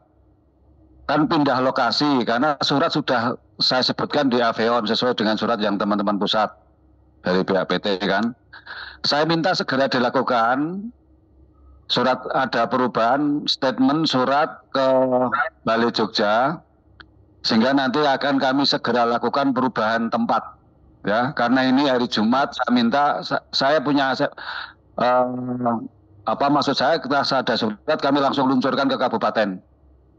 S13: kan pindah lokasi karena surat sudah saya sebutkan di Aveon sesuai dengan surat yang teman-teman pusat dari pihak PT kan. Saya minta segera dilakukan surat, ada perubahan statement surat ke Balai Jogja sehingga nanti akan kami segera lakukan perubahan tempat ya, karena ini hari Jumat. Saya minta, saya punya maksud saya kita ada surat kami langsung luncurkan ke kabupaten.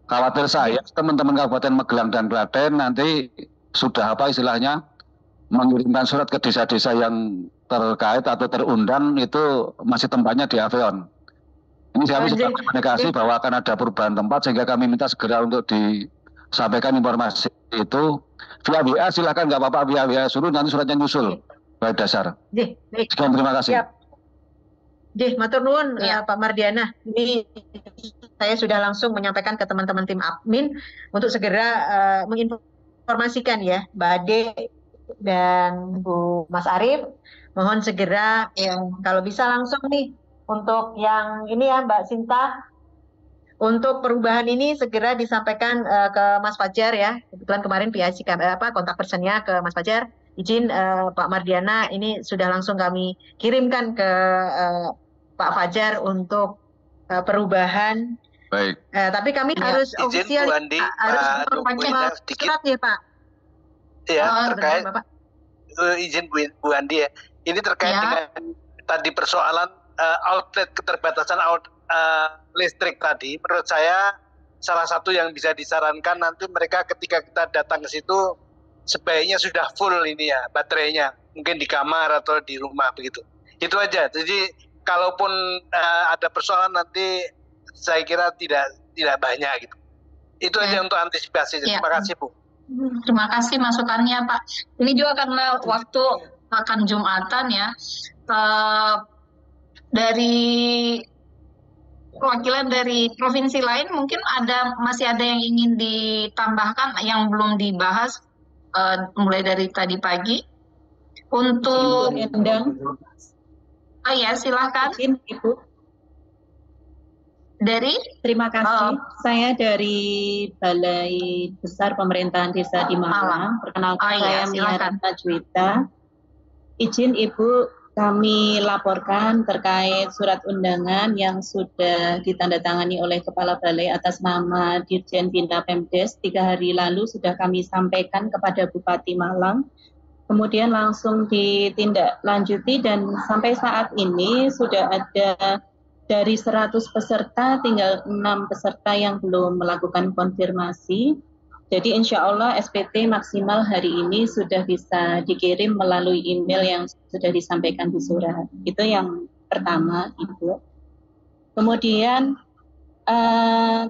S13: Khawatir saya teman-teman Kabupaten Magelang dan Klaten nanti sudah istilahnya mengirimkan surat ke desa-desa yang terkait atau terundang itu masih tempatnya di Aveon. Ini kami sudah komunikasi bahwa akan ada perubahan tempat sehingga kami minta segera untuk disampaikan informasi itu via WA. Silahkan nggak apa-apa via WA, suruh nanti suratnya nyusul baik dasar. Sekian, terima kasih.
S1: Siap. Matur nuwun Pak Mardiana. Ini saya sudah langsung menyampaikan ke teman-teman tim admin untuk segera menginformasikan ya Mbak Ade dan Bu Mas Arief, mohon segera kalau bisa langsung nih untuk yang ini ya Mbak Sinta, untuk perubahan ini segera disampaikan ke Mas Fajar ya. Kebetulan kemarin PIC kontak personnya ke Mas Fajar. Izin Pak Mardiana, ini sudah langsung kami kirimkan ke Pak Fajar untuk perubahan.
S13: Baik.
S1: Tapi kami harus official, harus surat ya Pak.
S6: Ya, terkait izin Bu Andi ya. Ini terkait dengan tadi persoalan outlet, keterbatasan listrik tadi. Menurut saya salah satu yang bisa disarankan nanti mereka ketika kita datang ke situ sebaiknya sudah full ini ya baterainya, mungkin di kamar atau di rumah begitu. Itu aja. Jadi kalaupun ada persoalan nanti saya kira tidak banyak gitu. Itu aja untuk antisipasi. Terima kasih Bu.
S5: Terima kasih masukannya Pak. Ini juga karena waktu akan Jumatan ya, dari perwakilan dari provinsi lain mungkin masih ada yang ingin ditambahkan yang belum dibahas mulai dari tadi pagi. Untuk ya silakan Ibu. Dari?
S15: Terima kasih. Saya dari Balai Besar Pemerintahan Desa di Malang. Perkenalkan saya Mia Ratna Juwita. Izin Ibu, kami laporkan terkait surat undangan yang sudah ditandatangani oleh Kepala Balai atas nama Dirjen Bina Pemdes 3 hari lalu sudah kami sampaikan kepada Bupati Malang. Kemudian langsung ditindaklanjuti dan sampai saat ini sudah ada dari 100 peserta, tinggal 6 peserta yang belum melakukan konfirmasi. Jadi insya Allah SPT maksimal hari ini sudah bisa dikirim melalui email yang sudah disampaikan di surat. Itu yang pertama, Ibu. Kemudian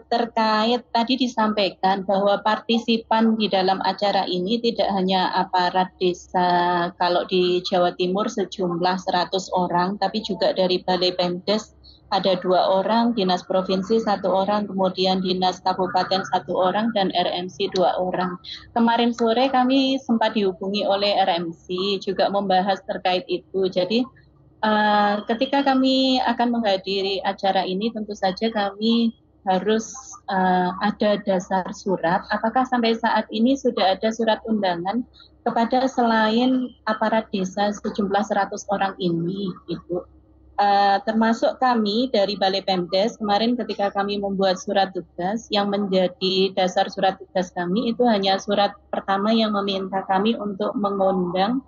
S15: terkait tadi disampaikan bahwa partisipan di dalam acara ini tidak hanya aparat desa, kalau di Jawa Timur sejumlah 100 orang, tapi juga dari Balai Pemdes ada 2 orang, Dinas Provinsi 1 orang, kemudian Dinas Kabupaten 1 orang, dan RMC 2 orang. Kemarin sore kami sempat dihubungi oleh RMC juga membahas terkait itu. Jadi ketika kami akan menghadiri acara ini tentu saja kami harus ada dasar surat. Apakah sampai saat ini sudah ada surat undangan kepada selain aparat desa sejumlah 100 orang ini, Ibu? Termasuk kami dari Balai Pemdes kemarin ketika kami membuat surat tugas, yang menjadi dasar surat tugas kami itu hanya surat pertama yang meminta kami untuk mengundang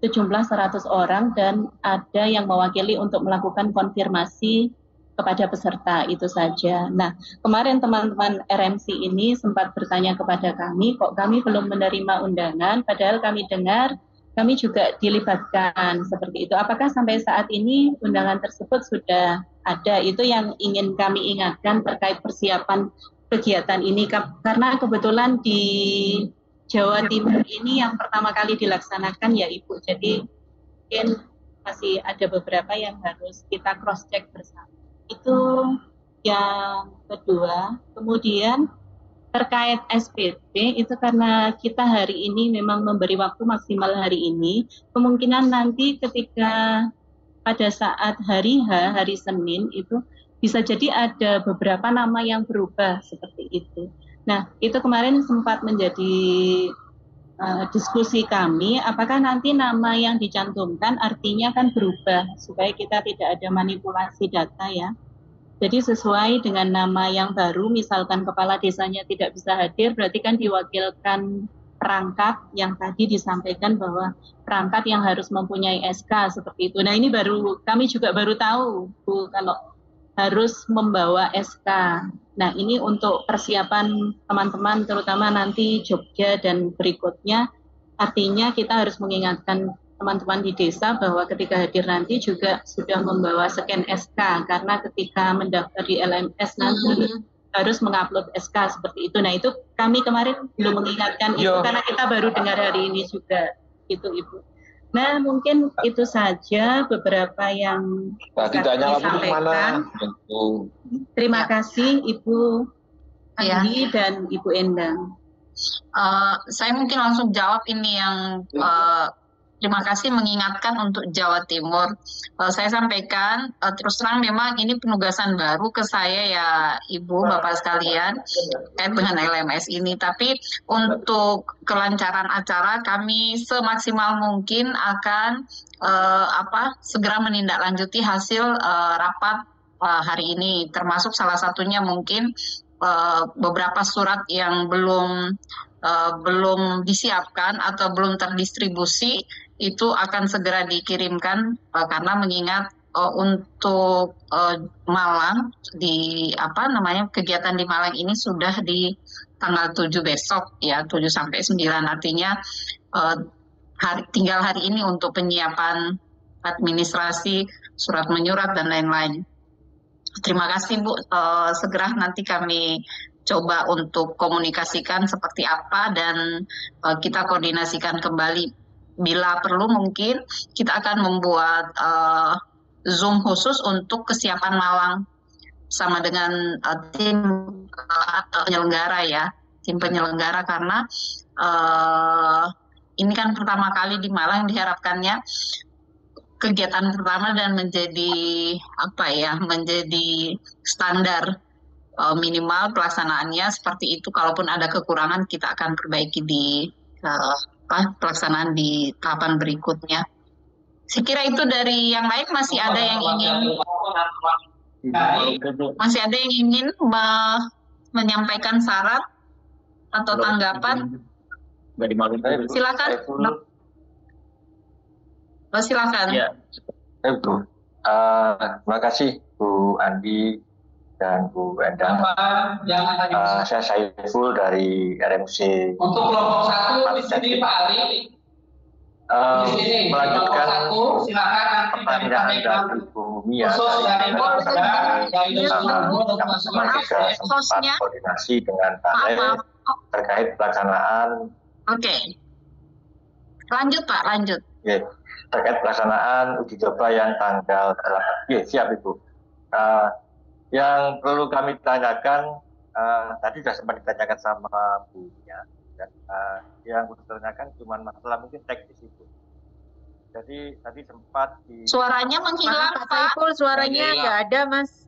S15: sejumlah 100 orang dan ada yang mewakili untuk melakukan konfirmasi kepada peserta, itu saja. Nah, kemarin teman-teman RMC ini sempat bertanya kepada kami, kok kami belum menerima undangan, padahal kami dengar kami juga dilibatkan seperti itu. Apakah sampai saat ini undangan tersebut sudah ada? Itu yang ingin kami ingatkan terkait persiapan kegiatan ini. Karena kebetulan di Jawa Timur ini yang pertama kali dilaksanakan ya Ibu. Jadi mungkin masih ada beberapa yang harus kita cross-check bersama. Itu yang kedua. Kemudian terkait SPT itu karena kita hari ini memang memberi waktu maksimal hari ini, kemungkinan nanti ketika pada saat hari H, hari Senin itu bisa jadi ada beberapa nama yang berubah seperti itu. Nah, itu kemarin sempat menjadi diskusi kami, apakah nanti nama yang dicantumkan artinya kan berubah supaya kita tidak ada manipulasi data ya. Jadi sesuai dengan nama yang baru, misalkan kepala desanya tidak bisa hadir, berarti kan diwakilkan perangkat yang tadi disampaikan bahwa perangkat yang harus mempunyai SK seperti itu. Nah ini kami juga baru tahu Bu, kalau harus membawa SK. Nah ini untuk persiapan teman-teman terutama nanti Jogja dan berikutnya, artinya kita harus mengingatkan teman-teman di desa bahwa ketika hadir nanti juga sudah membawa scan SK, karena ketika mendaftar di LMS nanti harus mengupload SK seperti itu. Nah itu kami kemarin belum mengingatkan itu karena kita baru dengar hari ini juga itu Ibu. Nah mungkin itu saja beberapa yang bisa disampaikan. Terima kasih Ibu Andi dan Ibu Endang.
S5: Saya mungkin langsung jawab ini yang terima kasih mengingatkan untuk Jawa Timur. Saya sampaikan, terus terang memang ini penugasan baru ke saya ya Ibu, Bapak sekalian, terkait dengan LMS ini. Tapi untuk kelancaran acara kami semaksimal mungkin akan segera menindaklanjuti hasil rapat hari ini. Termasuk salah satunya mungkin beberapa surat yang belum disiapkan atau belum terdistribusi itu akan segera dikirimkan karena mengingat untuk Malang kegiatan di Malang ini sudah di tanggal 7 besok ya, 7 sampai 9, artinya tinggal hari ini untuk penyiapan administrasi, surat menyurat dan lain-lain. Terima kasih Bu, segera nanti kami coba untuk komunikasikan seperti apa dan kita koordinasikan kembali. Bila perlu mungkin kita akan membuat Zoom khusus untuk kesiapan Malang sama dengan tim penyelenggara ya, tim penyelenggara karena ini kan pertama kali di Malang diharapkannya kegiatan pertama dan menjadi menjadi standar minimal pelaksanaannya seperti itu. Kalaupun ada kekurangan kita akan perbaiki di pelaksanaan di tahapan berikutnya. Saya kira itu dari yang lain. Masih ada yang ingin menyampaikan saran atau tanggapan? Silakan. Silakan.
S16: Ya, terima kasih Bu Andi dan Bu Endang. Saya Saiful dari RMC.
S2: Untuk kelompok 1 di sini Pak Ali.
S16: Melanjutkan
S2: silakan
S16: pertanyaan dari Bu Mia. Sempat koordinasi dengan Pak terkait pelaksanaan.
S5: Oke. Lanjut Pak, lanjut.
S16: Terkait pelaksanaan uji coba yang tanggal 8. Siap Ibu. Yang perlu kami tanyakan, tadi sudah sempat ditanyakan sama Bu Mia, dan yang perlu ditanyakan cuma masalah mungkin teknis itu. Jadi tadi sempat
S5: suaranya menghilang Pak
S1: Saiful, suaranya nggak ada Mas.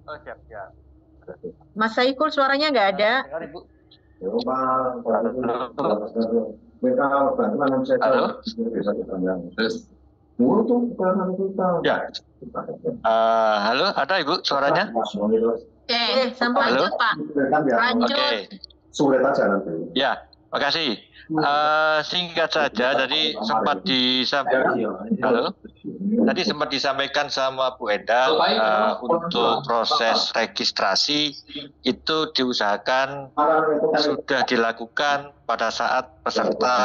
S16: Oh siap.
S1: Mas Saiful suaranya nggak ada.
S16: Halo. Ya. Halo, ada Ibu suaranya?
S5: Oke, sampai lanjut Pak. Lanjut.
S16: Sulit aja nanti. Ya, makasih. Singkat saja, tadi sempat disampaikan sama Bu Endang untuk proses registrasi itu diusahakan sudah dilakukan pada saat peserta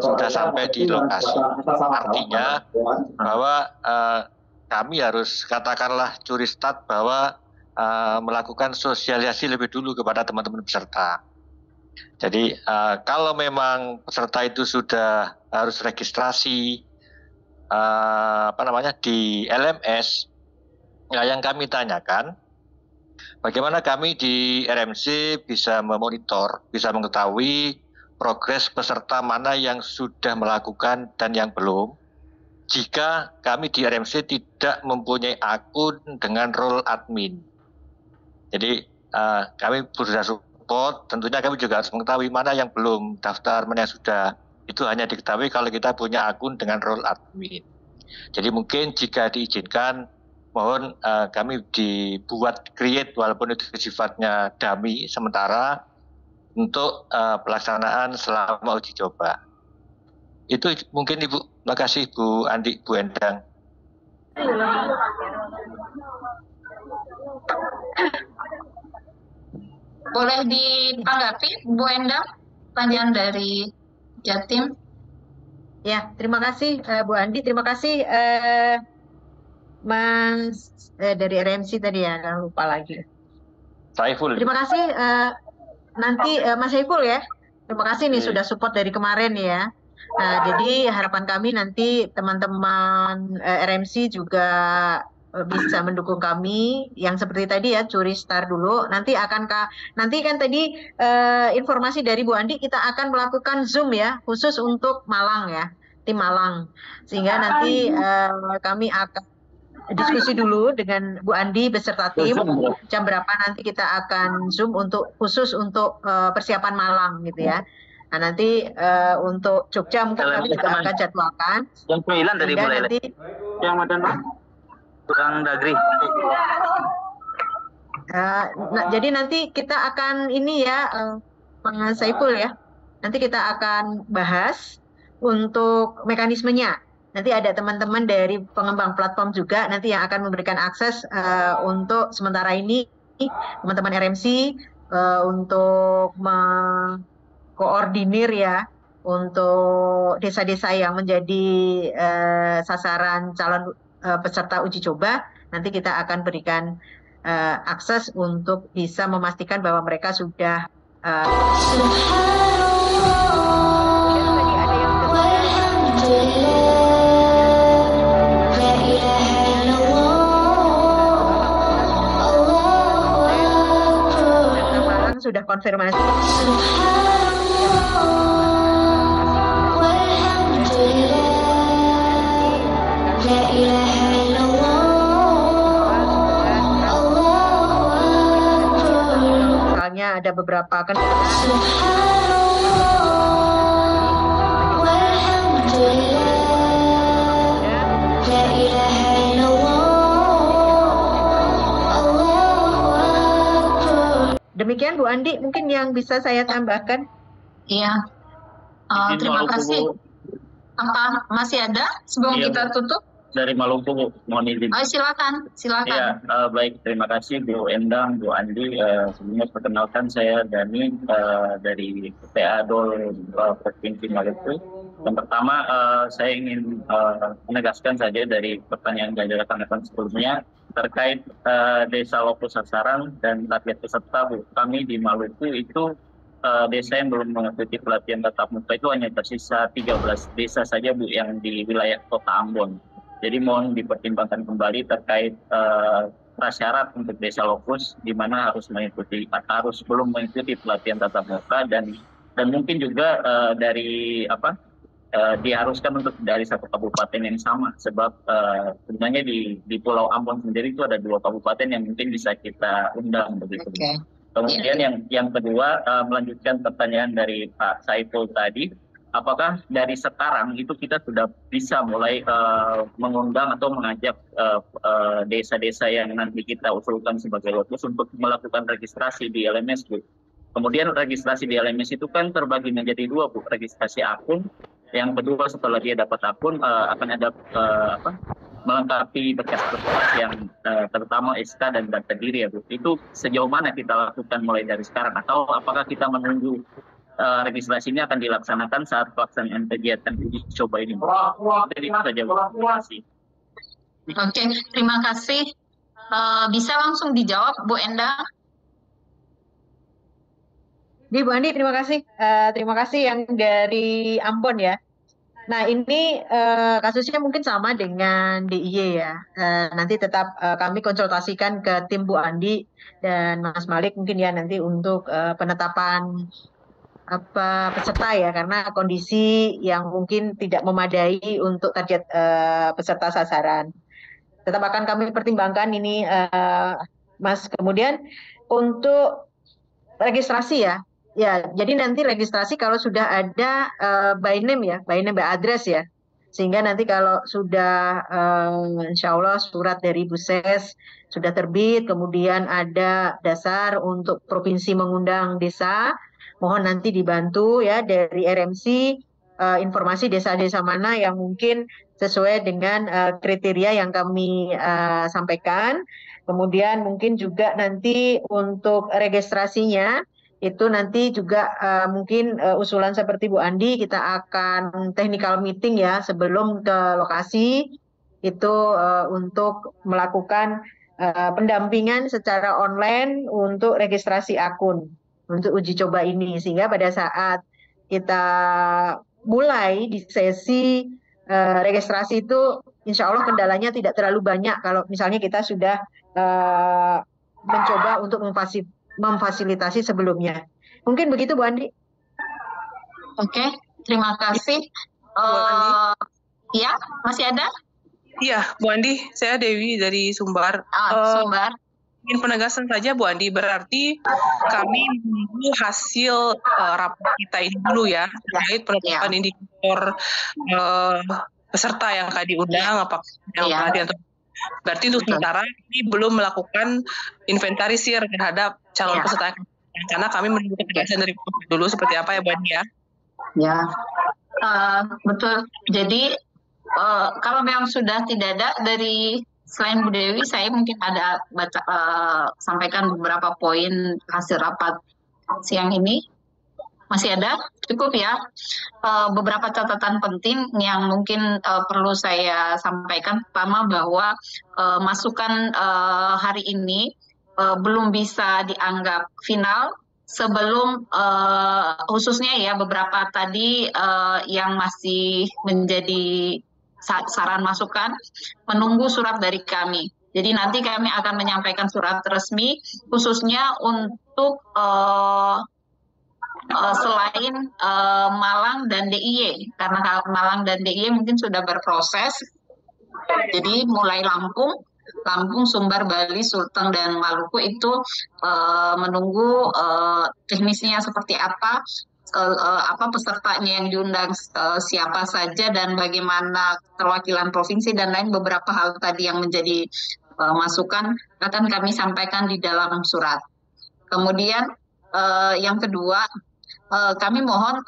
S16: sudah sampai di lokasi. Artinya bahwa kami harus katakanlah curi start bahwa melakukan sosialisasi lebih dulu kepada teman-teman peserta. Jadi kalau memang peserta itu sudah harus registrasi di LMS, yang kami tanyakan, bagaimana kami di RMC bisa memonitor, bisa mengetahui progres peserta mana yang sudah melakukan dan yang belum, jika kami di RMC tidak mempunyai akun dengan role admin. Jadi kami berusaha support, tentunya kami juga harus mengetahui mana yang belum daftar, mana yang sudah. Itu hanya diketahui kalau kita punya akun dengan role admin. Jadi mungkin jika diizinkan, mohon kami dibuat create walaupun itu sifatnya dummy sementara untuk pelaksanaan selama uji coba. Itu mungkin Ibu. Terima kasih Bu Andi, Bu Endang.
S5: Boleh ditanggapi Bu Endang, pertanyaan dari Jatim?
S1: Ya, terima kasih Bu Andi, terima kasih Mas dari RMC tadi ya, lupa lagi.
S16: Saiful.
S1: Terima kasih nanti Mas Saiful ya. Terima kasih nih sudah support dari kemarin ya. Jadi harapan kami nanti teman-teman RMC juga bisa mendukung kami yang seperti tadi ya, curi start dulu. Nanti kan tadi informasi dari Bu Andi, kita akan melakukan Zoom ya, khusus untuk Malang ya, tim Malang. Sehingga nanti kami akan diskusi dulu dengan Bu Andi beserta tim, jam berapa nanti kita akan Zoom khusus untuk persiapan Malang gitu ya. Nah nanti untuk Jogja mungkin kami juga akan jadwalkan.
S17: Yang 9 dari mulai nanti yang mana? Kurang Dagri.
S1: Jadi nanti kita akan ini ya, Mas Saiful ya. Nanti kita akan bahas untuk mekanismenya. Nanti ada teman-teman dari pengembang platform juga nanti yang akan memberikan akses untuk sementara ini teman-teman RMC untuk mengkoordinir ya untuk desa-desa yang menjadi sasaran calon peserta uji coba. Nanti kita akan berikan akses untuk bisa memastikan bahwa mereka sudah sudah konfirmasi. Misalnya ada beberapa kan demikian Bu Andi, mungkin yang bisa saya tambahkan.
S5: Iya. Terima kasih. Apa masih ada sebelum kita tutup?
S11: Dari Maluku, mohon izin.
S5: Silakan.
S11: Ya, baik, terima kasih Bu Endang, Bu Andi. Sebelumnya perkenalkan saya Dani dari PA Dol Provinsi Maluku. Yang pertama, saya ingin menegaskan saja dari pertanyaan yang dilakukan sebelumnya terkait desa lokus sasaran dan target peserta Bu. Kami di Maluku itu desa yang belum mengikuti pelatihan tatap muka itu hanya tersisa 13 desa saja Bu yang di wilayah Kota Ambon. Jadi mohon dipertimbangkan kembali terkait prasyarat untuk desa lokus di mana harus belum mengikuti pelatihan tatap muka dan mungkin juga diharuskan untuk dari satu kabupaten yang sama sebab sebenarnya di Pulau Ambon sendiri itu ada 2 kabupaten yang mungkin bisa kita undang begitu. Okay. Kemudian yang kedua melanjutkan pertanyaan dari Pak Saiful tadi, apakah dari sekarang itu kita sudah bisa mulai mengundang atau mengajak desa-desa yang nanti kita usulkan sebagai lokus untuk melakukan registrasi di LMS Bu. Kemudian registrasi di LMS itu kan terbagi menjadi 2 Bu, registrasi akun. Yang kedua setelah dia dapat akun akan ada melengkapi berkas-berkas yang terutama SK dan data diri ya Bu. Itu sejauh mana kita lakukan mulai dari sekarang atau apakah kita menunggu registrasi ini akan dilaksanakan saat pelaksanaan kegiatan uji coba ini? Jadi itu saja Bu. Terima kasih.
S5: Oke, terima kasih. Bisa langsung dijawab Bu Endang?
S1: Bu Andi, terima kasih. Terima kasih yang dari Ambon ya. Nah ini kasusnya mungkin sama dengan DIY ya. Nanti tetap kami konsultasikan ke tim Bu Andi dan Mas Malik mungkin ya nanti untuk penetapan peserta ya karena kondisi yang mungkin tidak memadai untuk target peserta sasaran. Tetap akan kami pertimbangkan ini Mas. Kemudian untuk registrasi ya. Ya, jadi nanti registrasi kalau sudah ada by name ya, by name by address ya. Sehingga nanti kalau sudah insya Allah surat dari Buses sudah terbit, kemudian ada dasar untuk provinsi mengundang desa, mohon nanti dibantu ya dari RMC informasi desa-desa mana yang mungkin sesuai dengan kriteria yang kami sampaikan. Kemudian mungkin juga nanti untuk registrasinya itu nanti juga mungkin usulan seperti Bu Andi kita akan technical meeting ya sebelum ke lokasi itu untuk melakukan pendampingan secara online untuk registrasi akun untuk uji coba ini sehingga pada saat kita mulai di sesi registrasi itu insya Allah kendalanya tidak terlalu banyak kalau misalnya kita sudah mencoba untuk memfasilitasi sebelumnya. Mungkin begitu Bu Andi.
S5: Oke, terima kasih. Ya, masih ada?
S3: Iya, Bu Andi, saya Dewi dari Sumbar.
S5: Sumbar.
S3: Ingin penegasan saja Bu Andi, berarti kami menunggu hasil rapat kita ini dulu ya, terkait penetapan indikator peserta yang akan diundang, apakah yang pelatihan atau berarti untuk sementara kami belum melakukan inventarisir terhadap calon peserta karena kami menunggu ketegasan dari dulu seperti apa ya Bu Andi ya?
S5: Ya, betul. Jadi kalau memang sudah tidak ada dari selain Bu Dewi, saya mungkin ada sampaikan beberapa poin hasil rapat siang ini. Masih ada? Cukup ya. Beberapa catatan penting yang mungkin perlu saya sampaikan. Pertama bahwa masukan hari ini belum bisa dianggap final sebelum khususnya ya beberapa tadi yang masih menjadi saran masukan menunggu surat dari kami. Jadi nanti kami akan menyampaikan surat resmi khususnya untuk selain Malang dan DIY, karena Malang dan DIY mungkin sudah berproses Jadi mulai Lampung, Sumbar, Bali, Sulteng, dan Maluku itu menunggu teknisnya seperti apa pesertanya yang diundang siapa saja dan bagaimana perwakilan provinsi dan lain beberapa hal tadi yang menjadi masukan akan kami sampaikan di dalam surat. Kemudian yang kedua, kami mohon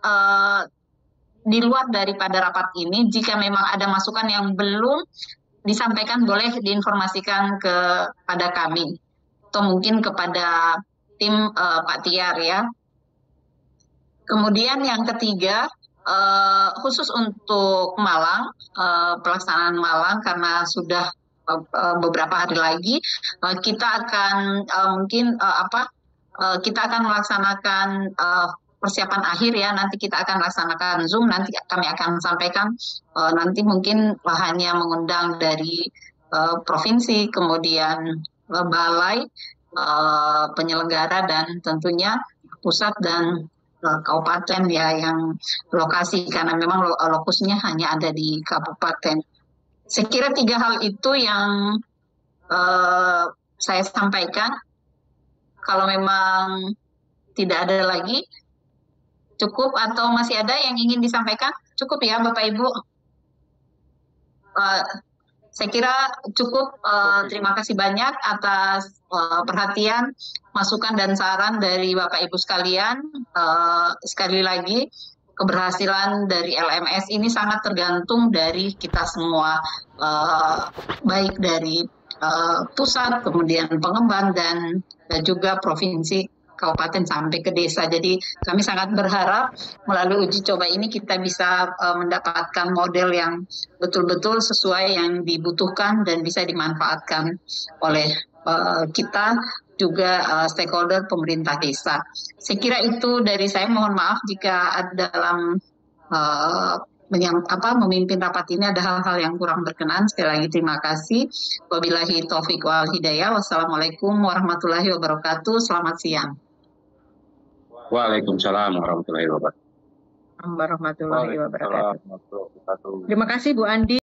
S5: di luar daripada rapat ini, jika memang ada masukan yang belum disampaikan boleh diinformasikan kepada kami atau mungkin kepada tim Pak Tiar ya. Kemudian yang ketiga, khusus untuk Malang, pelaksanaan Malang karena sudah beberapa hari lagi, kita akan kita akan melaksanakan persiapan akhir ya. Nanti kita akan laksanakan Zoom. Nanti kami akan sampaikan. Nanti mungkin hanya mengundang dari provinsi, kemudian balai penyelenggara dan tentunya pusat dan kabupaten ya yang lokasi karena memang lokusnya hanya ada di kabupaten. Saya kira 3 hal itu yang saya sampaikan. Kalau memang tidak ada lagi, cukup atau masih ada yang ingin disampaikan? Cukup ya Bapak Ibu. Saya kira cukup. Terima kasih banyak atas perhatian, masukan dan saran dari Bapak Ibu sekalian. Sekali lagi, keberhasilan dari LMS ini sangat tergantung dari kita semua, baik dari pusat, kemudian pengembang dan juga provinsi, kabupaten sampai ke desa. Jadi kami sangat berharap melalui uji coba ini kita bisa mendapatkan model yang betul-betul sesuai yang dibutuhkan dan bisa dimanfaatkan oleh kita juga stakeholder pemerintah desa. Saya kira itu dari saya. Mohon maaf jika dalam memimpin rapat ini ada hal-hal yang kurang berkenan. Sekali lagi terima kasih. Wabillahi taufiq wal hidayah. Wassalamualaikum warahmatullahi wabarakatuh. Selamat siang.
S18: Waalaikumsalam warahmatullahi wabarakatuh.
S1: Terima kasih Bu Andi.